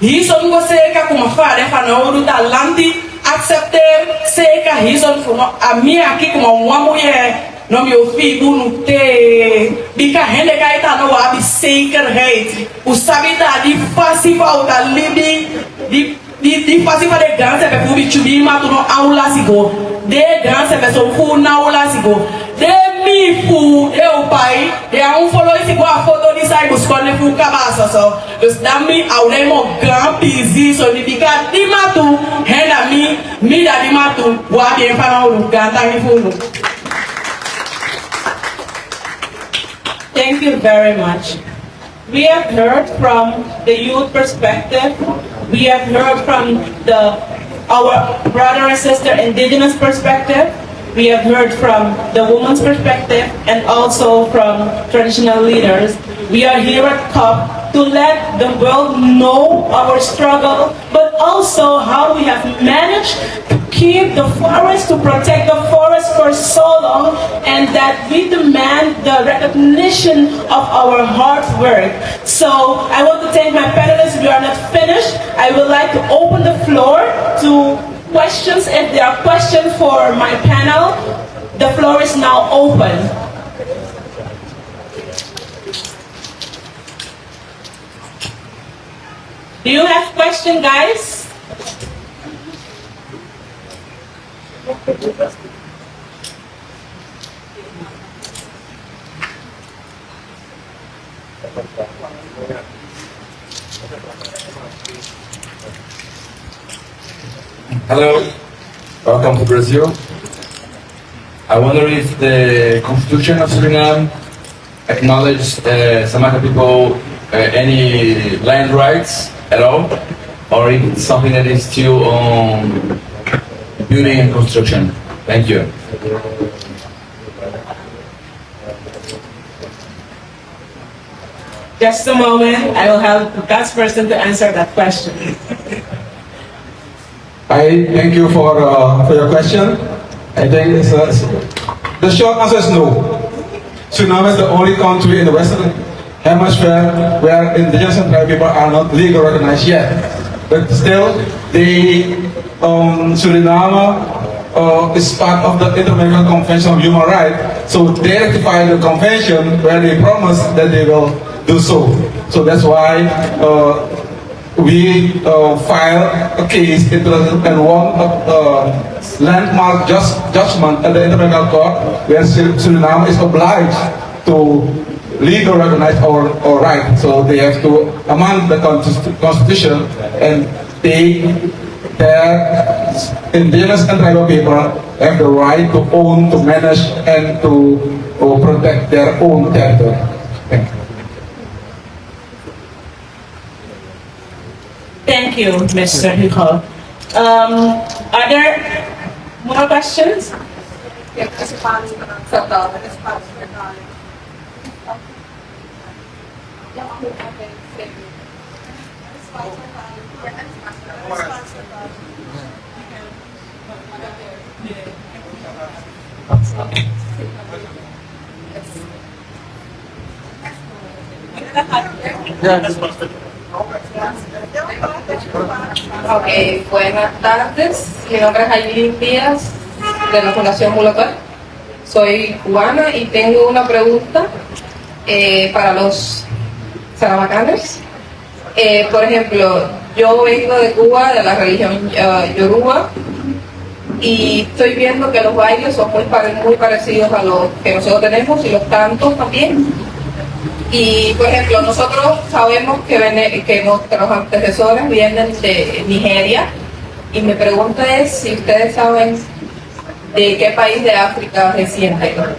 Hison ko seka kumafare fana oru da lanti accepter seka hison funo ami aki kuma wamu ye no mi ofi bunu te bika hende kaita no wa bi seker hate usabita di pasifa uta libi di pasifa de ganse pe fubi chubi ma tuno aula sigo de ganse pe so fu na aula sigo de mi fu e o pai de un follow sigo a foto di sai buscone fu kabasa so dus dami aule mo grand pizi so di bika di matu henda mi da di matu wa bien fana uru ganta ni fu. Thank you very much. We have heard from the youth perspective. We have heard from our brother and sister indigenous perspective. We have heard from the woman's perspective and also from traditional leaders. We are here at COP to let the world know our struggle, but also how we have managed to keep the forest, to protect the forest for so long, and that we demand the recognition of our hard work. So I want to thank my panelists. We are not finished. I would like to open the floor to questions. If there are questions for my panel, the floor is now open. Do you have questions, guys? Hello, welcome to Brazil. I wonder if the Constitution of Suriname acknowledges Saamaka people any land rights at all, or if it's something that is still on building and construction. Thank you. Just a moment, I will have the best person to answer that question. I thank you for your question. I think the short answer is no. Suriname is the only country in the Western Hemisphere where indigenous and tribal people are not legally recognized yet. But still, Suriname is part of the International Convention on Human Rights. So they ratify the convention where they promise that they will do so. So that's why we filed a case in 2001, landmark judgment at the International Court, where Suriname is obliged to legally recognize our right. So they have to amend the constitution and their indigenous and tribal people have the right to own, to manage, and to protect their own territory. Thank you. Thank you, Mr. Hijo. Are there more questions? Ok, buenas tardes. Mi nombre es Aileen Díaz, de la Fundación Mulacar. Soy cubana y tengo una pregunta para los saramacanes. Por ejemplo, yo vengo de Cuba, de la religión yoruba, y estoy viendo que los bailes son muy parecidos a los que nosotros tenemos y los cantos también. Y, por ejemplo, nosotros sabemos que nuestros antecesores vienen de Nigeria, y mi pregunta es si ustedes saben de qué país de África descienden.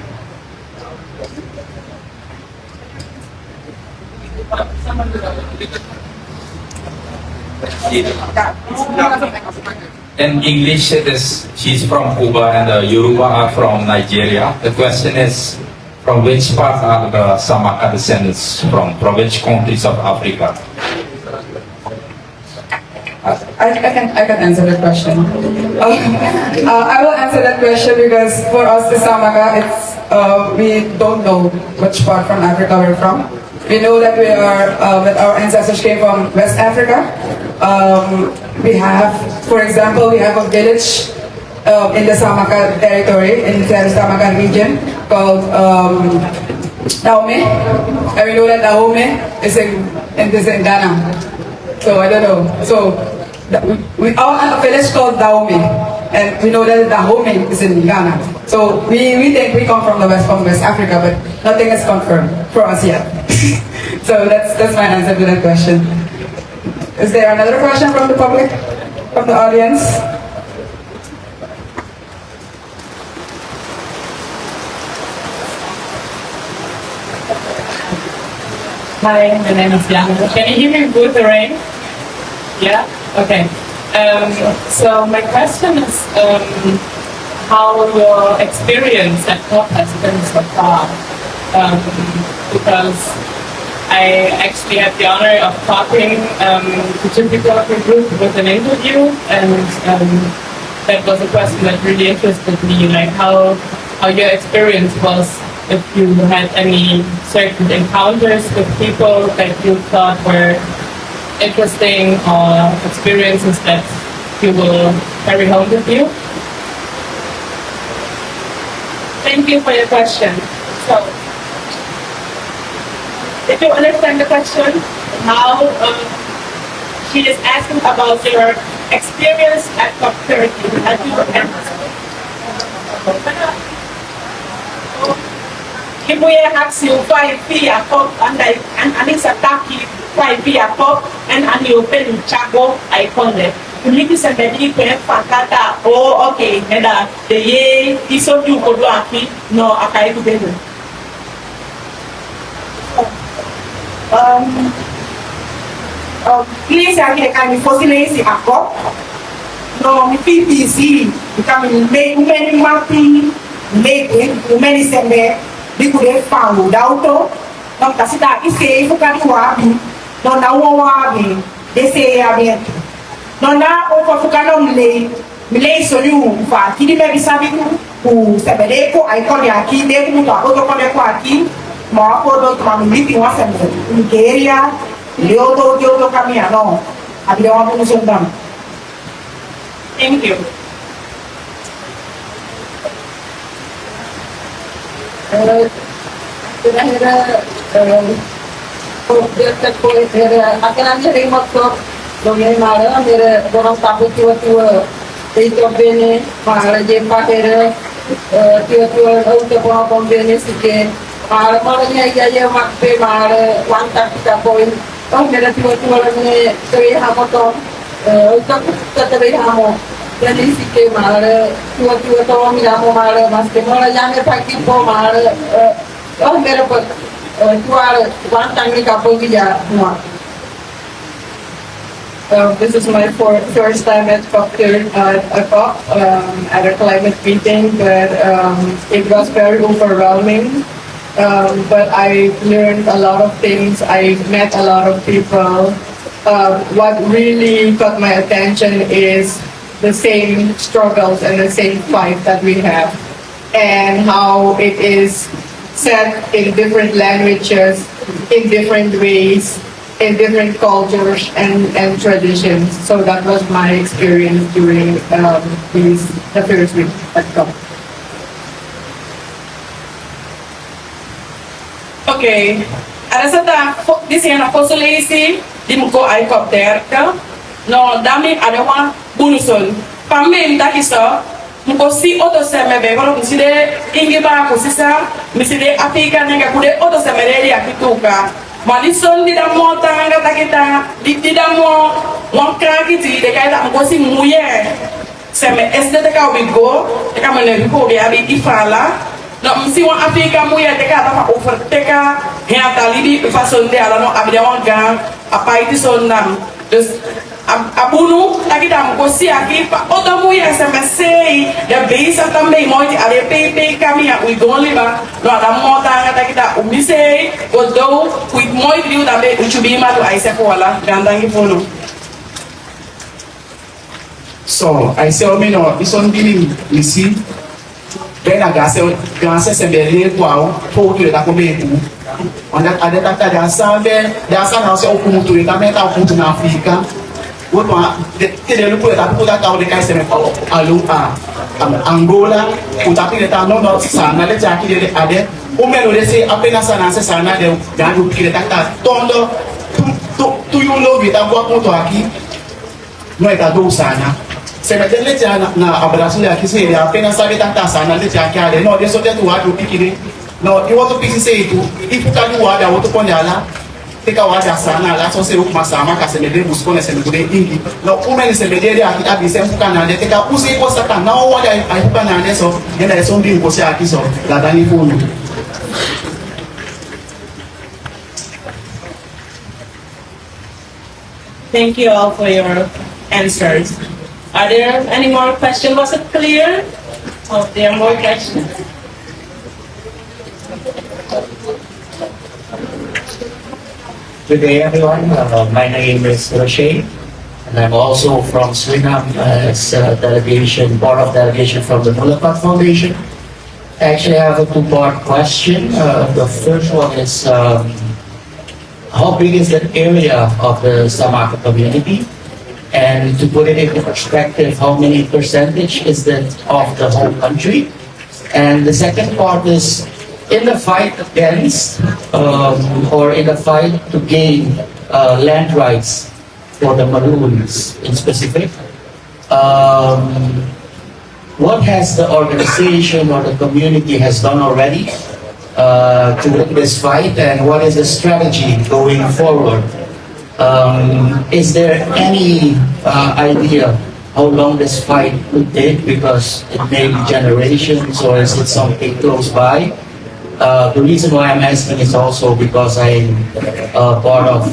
In English, it is she's from Cuba and the Yoruba are from Nigeria. The question is, from which part are the Saamaka descendants from which countries of Africa? I can answer that question. I will answer that question because for us, the Saamaka, we don't know which part from Africa we're from. We know that that our ancestors came from West Africa. For example, we have a village in the Saamaka territory, in the Saamaka region, called Dahomey. And we know that Dahomey is in Ghana. So I don't know. So we all have a village called Dahomey, and we know that Dahomey is in Ghana. So we think we come from West Africa, but nothing is confirmed for us yet. So that's my answer to that question. Is there another question from the public, from the audience? Hi, my name is Yana. Can you hear me with the rain? Yeah? Okay. So my question is how your experience at COP has been so far. Because I actually had the honor of talking to two people of your group with an interview, and that was a question that really interested me, like how your experience was, if you had any certain encounters with people that you thought were interesting or experiences that you will carry home with you. Thank you for your question. So, if you understand the question, how she is asking about your experience at COP30 at your Ibu ya haksi upai pia pop and anisa taki upai pia pop and ani open chago ikonde. Uliki sembedi kwenye fakata oh okay neda the ye iso tu kodo aki no akai kubenu. Please yake kani fosile si akop. No mi PPC kami umeni mapi umeni sembe Bikude found auto, non casita che sei focati wabi, non ha wabi, de sei abbienti. Non ha o focano mi lei so you fa, chi di me vi sabi tu sebedeco ai coni aqui, de mu ta auto con qua aqui, ma po do ma mi ti wa sempre. Nigeria, Leoto Dioto Camiano, abbiamo un sondam. Thank you. Kira-kira akan sering waktu dongeng malam dari orang tahu tua-tua itu bene malah jempa kira tua-tua untuk orang pembene sikit malahnya ya makpe malah wantak kita poin oh ada tua-tua ni terlihat motor untuk terlihat motor jadi sikit malah tua-tua tolong jamu malah masih malah jangan pakai po malah oh मेरे पर one time This is my first time at COP at a climate meeting, but it was very overwhelming. But I learned a lot of things. I met a lot of people. What really caught my attention is the same struggles and the same fight that we have, and how it is said in different languages, in different ways, in different cultures and traditions. So that was my experience during the first week at COP. Okay. Ada sata di sini na fosolesi di muko ay kopter ka. No dami ada wa bunuson. Pamem takiso muko si oto semebe kalau miside ingi ba ko sisa miside Afrika nenga kude oto semebe ya kituka. Malison di damo tanga takita di damo wonka kiti de kai ta muko si muye. Seme esde te ka wigo te ka mene ko be abi ifala. No, si wan Afrika muya teka apa over teka hea tali di fason de ala no abida wan gang apa itu sondam. Dus abunu lagi dam kosi aki pa oto muya semesei de beisa tambe moiti ale pepe kami ya we gon liba no ada mota ngata kita umisei godo with moiti diu tambe uchubi ma to aise wala gandangi fono. So I say omino ison bini isi bena gase sembele kwao foto ya komeku onda adeta kada sambe da sana ose okumutu ya meta okumuntu na Afrika wotwa tele lupo ya kuta ta ode kai seme ko alu Angola utapile ta no sana le jaki de ade umelo de se apena sana se sana de dangu kile ta tondo tu yulo vita kwa kuto aki no eta do sana se mete le jana na abraço le aqui se apenas sabe tanta sana le jana que ale no de so de tu wadu pikiri no I want to pisi se tu ifuka du wada woto ponyala teka wada sana la so se ukuma Saamaka se mede buskone se mede ingi no umeni se mede de aki abi se fuka na de teka usi ko sata na o wada ai fuka na de so yenda so ndi ko se aki so la dani funu. Thank you all for your answers. Are there any more questions? Was it clear? Oh, there are more questions. Good day, everyone. My name is Roche, and I'm also from Suriname as board of delegation from the Mulapad Foundation. Actually, I have a two-part question. The first one is, how big is the area of the Saamaka community? And to put it into perspective, how many percentage is that of the whole country? And the second part is, in the fight against, or in the fight to gain land rights for the Maroons in specific, what has the organization or the community has done already to win this fight, and what is the strategy going forward? Is there any idea how long this fight would take, because it may be generations, or is it something close by? The reason why I'm asking is also because I'm part of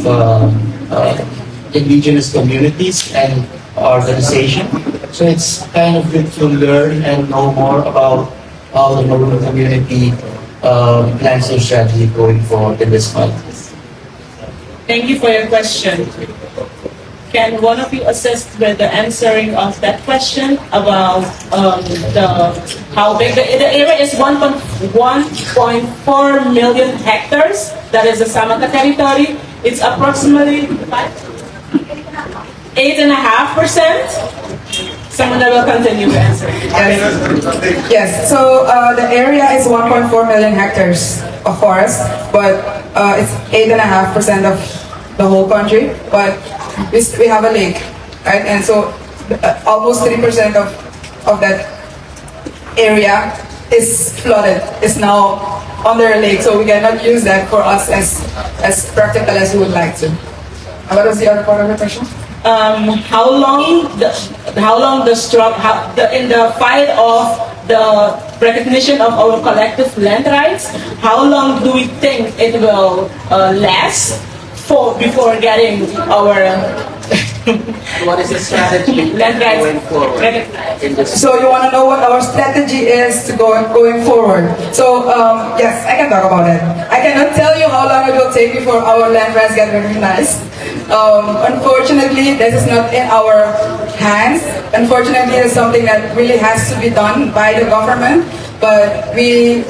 indigenous communities and organization, so it's kind of good to learn and know more about how the Maroon community plans their strategy going forward in this fight. Thank you for your question. Can one of you assist with the answering of that question about how big the area is? 1.4 million hectares. That is the Saamaka territory. It's approximately 8.5%. Someone that will continue to answer. Yes. So the area is 1.4 million hectares of forest, but it's 8.5% of the whole country. But we have a lake, right? And so almost 3% of that area is flooded. It's now under a lake, so we cannot use that for us as practical as we would like to. And what was the other part of the question? How long the struggle in the fight of the recognition of our collective land rights? How long do we think it will last before getting our What is the strategy land rights going forward? So you want to know what our strategy is to going forward. So yes, I can talk about it. I cannot tell you how long it will take before our land rights get recognized. Unfortunately, this is not in our hands. Unfortunately, it's something that really has to be done by the government. But we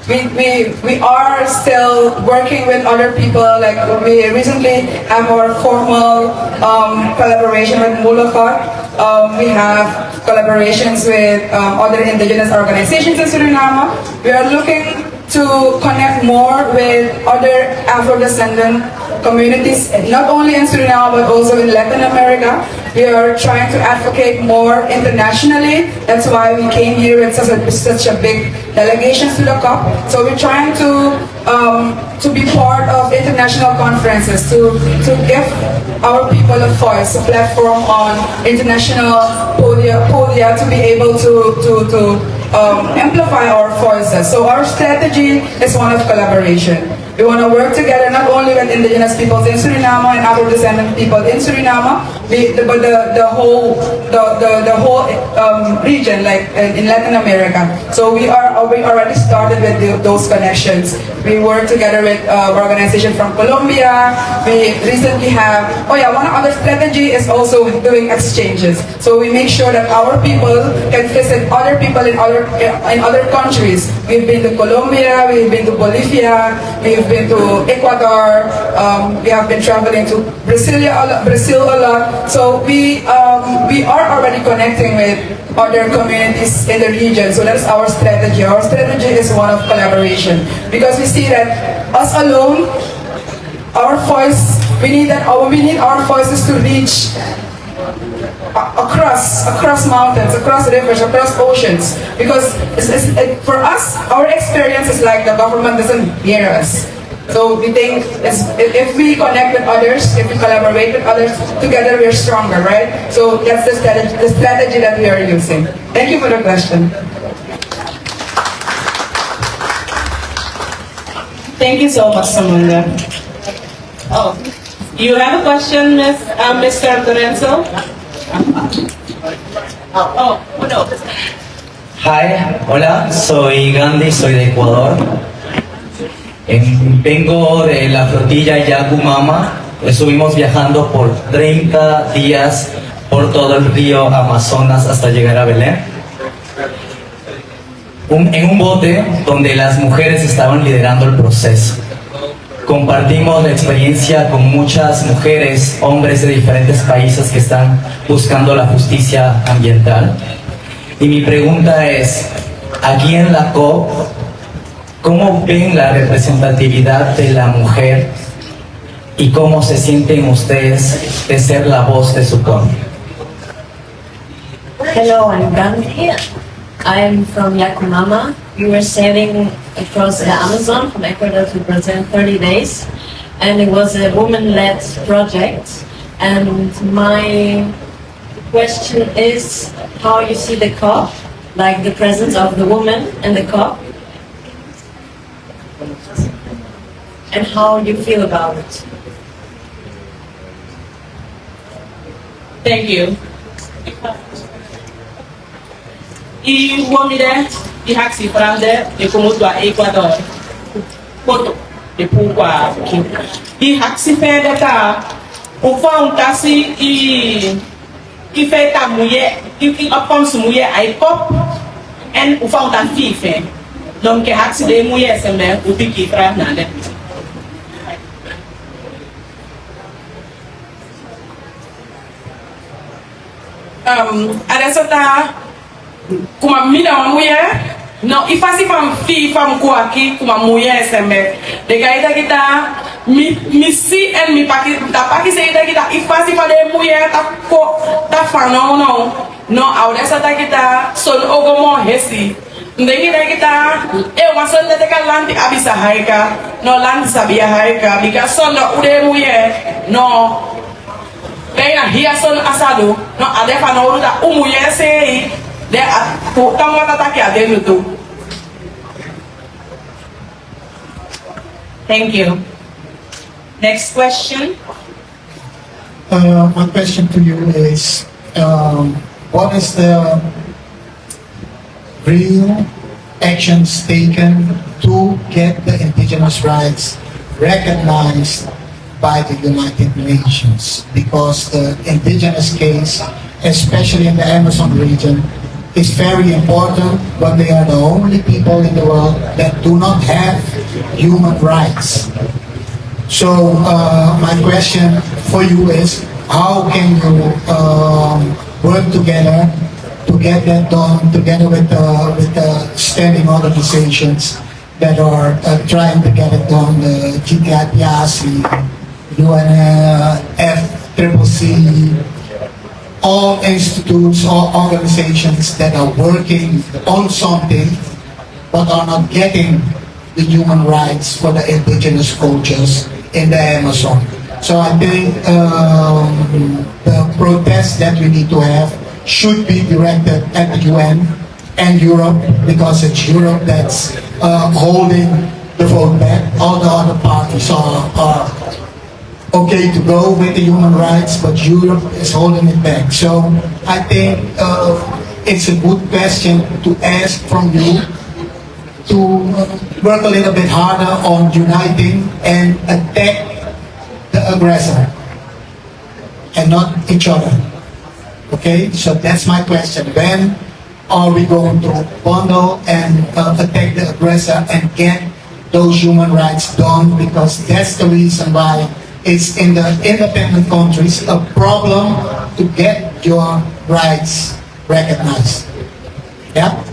we are still working with other people. Like we recently have our formal collaboration with Mulakot. We have collaborations with other indigenous organizations in Suriname. We are looking to connect more with other Afro-descendant communities, not only in Suriname but also in Latin America. We are trying to advocate more internationally. That's why we came here with such a big delegation to the COP. So we're trying to be part of international conferences, to give our people a voice, a platform on international podia to be able to amplify our voices. So our strategy is one of collaboration. We want to work together not only with indigenous peoples in Suriname and Afro-descendant people in Suriname, but the whole region, like in Latin America. So we already started with those connections. We work together with organizations from Colombia. We recently have, one other strategy is also doing exchanges. So we make sure that our people can visit other people in other countries. We've been to Colombia, we've been to Bolivia, we've been to Ecuador, we have been traveling to Brazil a lot. So we are already connecting with other communities in the region. So that's our strategy. Our strategy is one of collaboration, because we see that us alone, we need our voices to reach across mountains, across rivers, across oceans. Because for us, our experience is like the government doesn't hear us. So we think if we connect with others, if we collaborate with others, together we are stronger, right? So that's the strategy that we are using. Thank you for the question. Thank you so much, Samunda. Oh, you have a question, Mr. Lorenzo? Oh, no. Hi, hola, soy Gandhi, soy de Ecuador. Vengo de la flotilla Yakumama. Estuvimos viajando por 30 días por todo el río Amazonas hasta llegar a Belén. En un bote donde las mujeres estaban liderando el proceso. Compartimos la experiencia con muchas mujeres, hombres de diferentes países que están buscando la justicia ambiental. Y mi pregunta es, aquí en la COP, ¿cómo ven la representatividad de la mujer y cómo se sienten ustedes de ser la voz de su pueblo? Hello, I'm Gandhi. I'm from Yakumama. We were sailing across the Amazon from Ecuador to Brazil in 30 days. And it was a woman-led project. And my question is how you see the COP, like the presence of the woman in the COP, and how you feel about it. Thank you. E o homem de Haxi Frande e como do Equador, foto de Pugua aqui. E Haxi Frande tá o fão tá se e feita mulher e após mulher aí cop e o fão tá fife. Donc Haxi de mulher também o pique para nada. Adesso tá com a mina mulher, não, e faz fam com aqui com a mulher também. De gaita que tá me si e me paqui se ida que tá e faz para mulher tá falando não adesso tá que tá son ogomo resi. Ndenge da kita wasan da ka lanti abisa haika no lanti sabia haika because son no ude mulher no Kaya hiya son asado no adefa no uruda umuye sei de tamo tataki adenu tu. Thank you. Next question. My question to you is, what is the real actions taken to get the indigenous rights recognized by the United Nations? Because the indigenous case, especially in the Amazon region, is very important, but they are the only people in the world that do not have human rights. So my question for you is, how can you work together to get that done together with the standing organizations that are trying to get it done, the GTIPRC, UNFCCC, all institutes, all organizations that are working on something but are not getting the human rights for the indigenous cultures in the Amazon. So I think the protests that we need to have should be directed at the UN and Europe, because it's Europe that's holding the vote back. All the other parties are okay to go with the human rights, but Europe is holding it back. So I think it's a good question to ask from you to work a little bit harder on uniting and attack the aggressor and not each other. Okay, so that's my question. When are we going to bundle and attack the aggressor and get those human rights done? Because that's the reason why it's in the independent countries a problem to get your rights recognized. Yeah?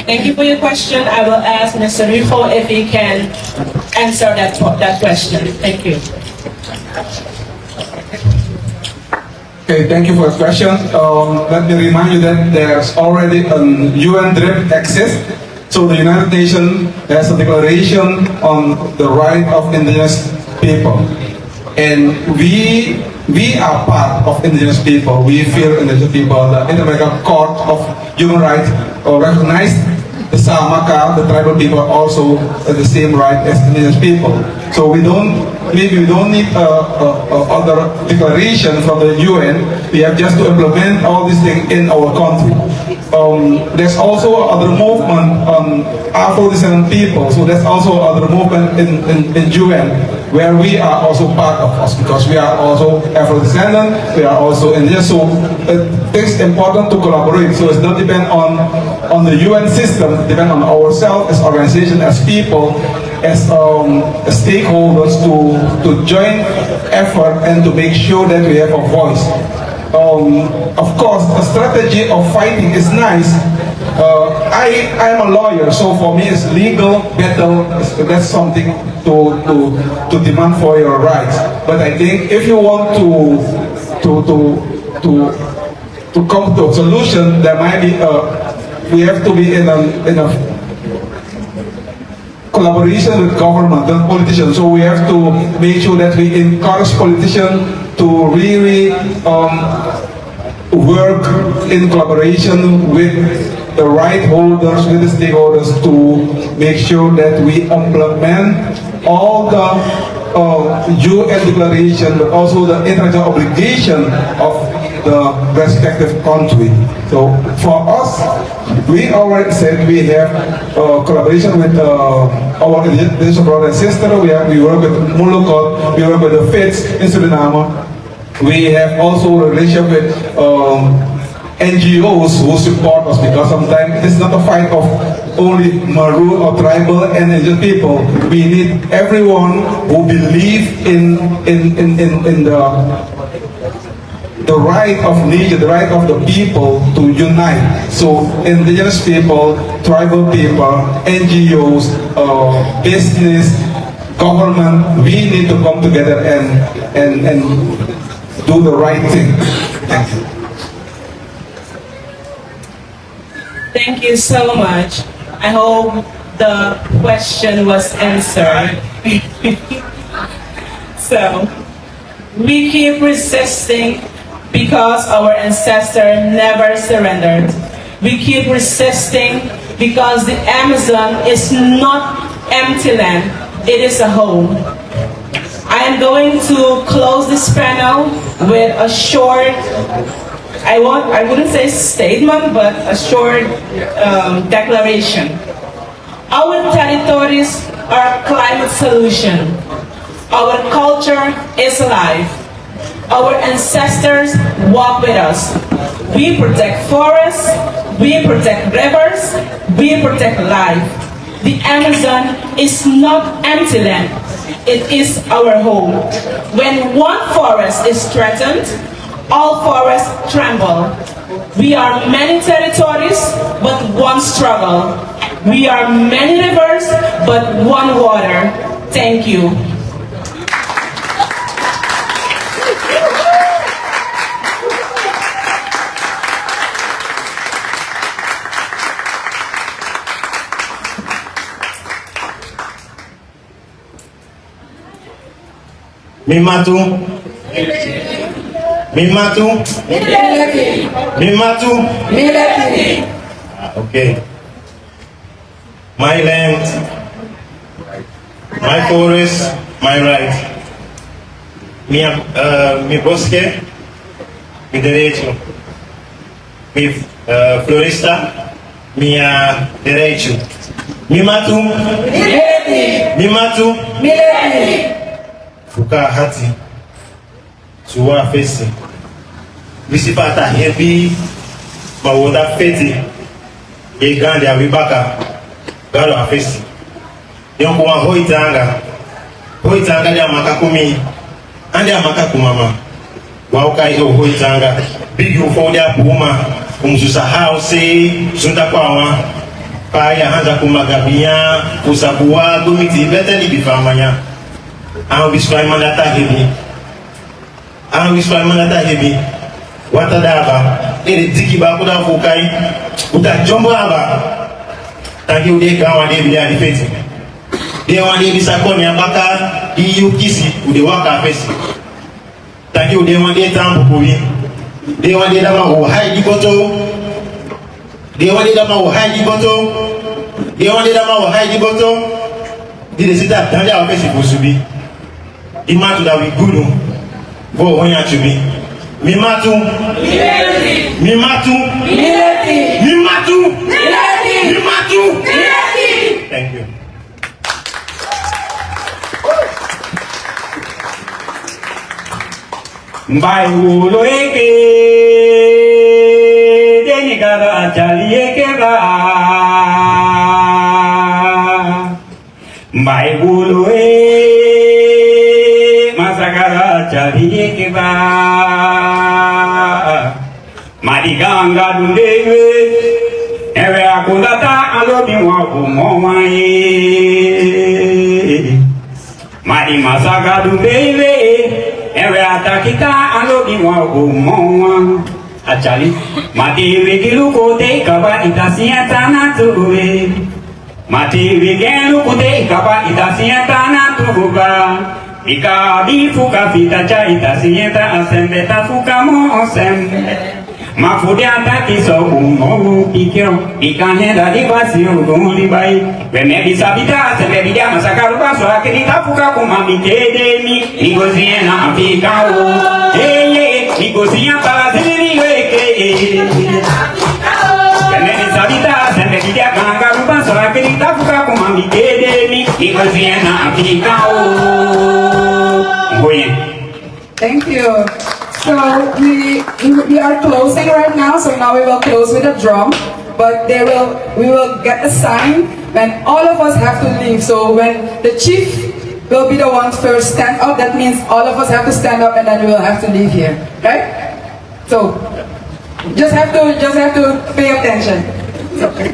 Thank you for your question. I will ask Mr. Rifo if he can answer that question. Thank you. Okay, thank you for the question. Let me remind you that there's already an UN DRIP exists. So the United Nations has a declaration on the right of indigenous people. And we are part of indigenous people. We feel indigenous people. The International Court of Human Rights recognized the Saamaka, the tribal people, also the same right as indigenous people. So maybe we don't need other declaration from the UN. We have just to implement all these things in our country. There's also other movement on Afro-descendant people. So there's also other movement in UN where we are also part of us, because we are also Afro-descendant, we are also indigenous. So it's important to collaborate. So it's not depend on the UN system, it depends on ourselves as organization, as people, as stakeholders to join effort and to make sure that we have a voice. Of course, a strategy of fighting is nice. I'm a lawyer, so for me it's legal battle. That's something to demand for your rights. But I think if you want to come to a solution, there might be we have to be in a collaboration with government and politicians. So we have to make sure that we encourage politicians to really work in collaboration with the right holders, with the stakeholders, to make sure that we implement all the UN declaration, but also the international obligation of the respective country. So for us, we already said we have collaboration with our indigenous brother and sister. We work with Molucot, we work with the FITS in Suriname. We have also a relationship with NGOs who support us, because sometimes it's not a fight of only Maroon or tribal and indigenous people. We need everyone who believes in the right of nature, the right of the people to unite. So indigenous people, tribal people, NGOs, business, government, we need to come together and do the right thing. Thank you. Thank you so much. I hope the question was answered. So, we keep resisting because our ancestors never surrendered. We keep resisting because the Amazon is not empty land, it is a home. I am going to close this panel with a short, I wouldn't say statement, but a short declaration. Our territories are a climate solution. Our culture is alive. Our ancestors walk with us. We protect forests, we protect rivers, we protect life. The Amazon is not empty land, it is our home. When one forest is threatened, all forests tremble. We are many territories, but one struggle. We are many rivers, but one water. Thank you. Mimatu. Mimatu. Mimatu. Okay. My land, my forest, my right. Mi bosque, mi derecho. Mi floresta, mi derecho. Mimatu. Mimatu. Fuka hati suwa fesi bisi pata hebi mawoda feti e gande awibaka galo afesi yonko wa hoitanga ya makakumi ande amaka kumama wauka iyo hoitanga bigi ufodia puma umsusa house sunta kwawa paya hanza kumagabia usabuwa gumiti beteli bifamanya an wisfai manata hebi wata daba ere diki ba kuda fukai uta jombo aba tangi ude gawa de bi ali feti de wande bisa ko mi abaka iyu kisi ude waka fesi tangi ude wande tambo ko wi de wande dama o haidi boto de wande dama o haidi boto de sita tanja o fesi bosubi imatu da we good go onya to me mimatu thank you. Mbai ulo eke deni kara chali eke ba mbai ulo masakara chali eke ba madiganga dundewe ewe akundata alobi wa umomai madi masaka dundewe ewe atakita alobi wa umoma achali mati wegilu kote kaba itasieta na tuwe mati wegilu kote kaba itasieta na tuba ika bifuka fita cha itasieta asembe tafuka mo asembe mafude ataki so umo ikyo ikanenda dibasi uguli bai weme bisabita asembe bidia masakaru baso akini tafuka kumamikede igozie na afika o igozia palazini weke weme bisabita asembe bidia kangaru baso akini tafuka kumamikede igozie na afika o ngoye. Thank you. So we are closing right now. So now we will close with a drum, but we will get a sign when all of us have to leave. So when the chief will be the one first stand up, that means all of us have to stand up, and then we will have to leave here, right? So just have to pay attention. Okay.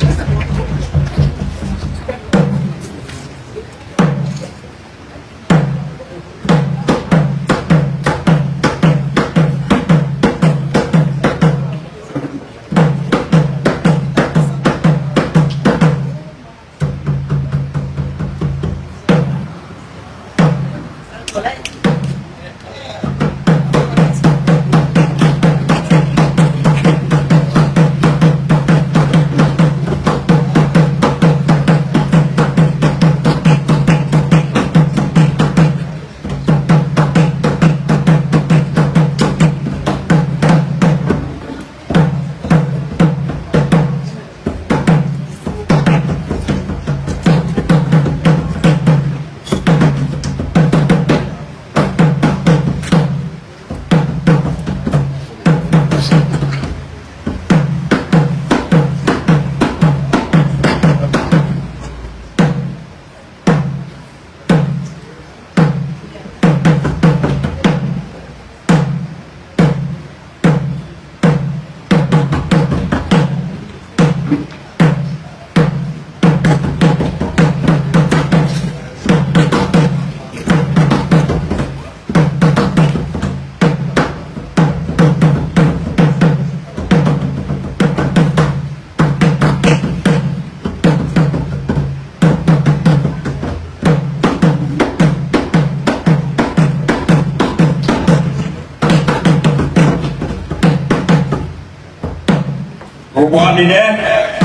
what did that?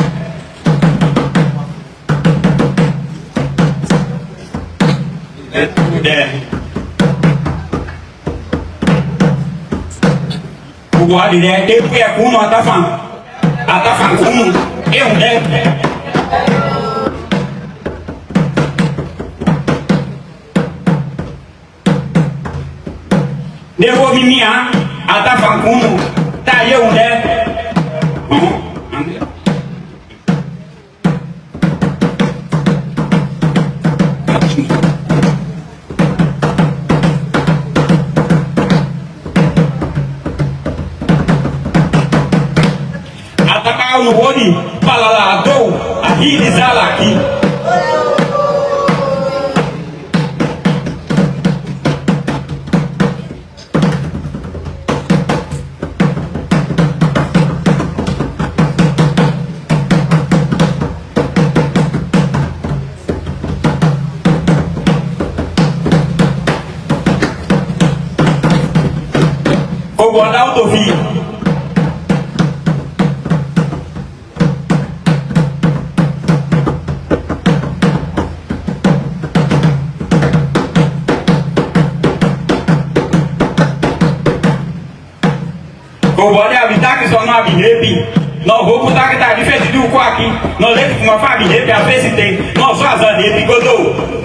What did that? They put a kuno atafan kuno. They will be me, atafan kuno. Ta ye unde. No olho, palalador, aqui, desala aqui. Vou guardar o tovinho. O bode habitar que só não abinepe. Nós vamos botar que tá diferente do cu aqui. Nós lemos com uma família, às vezes tem. Nós fazendo ele, godou.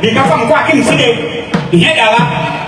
Because I'm quacking today. You hear that?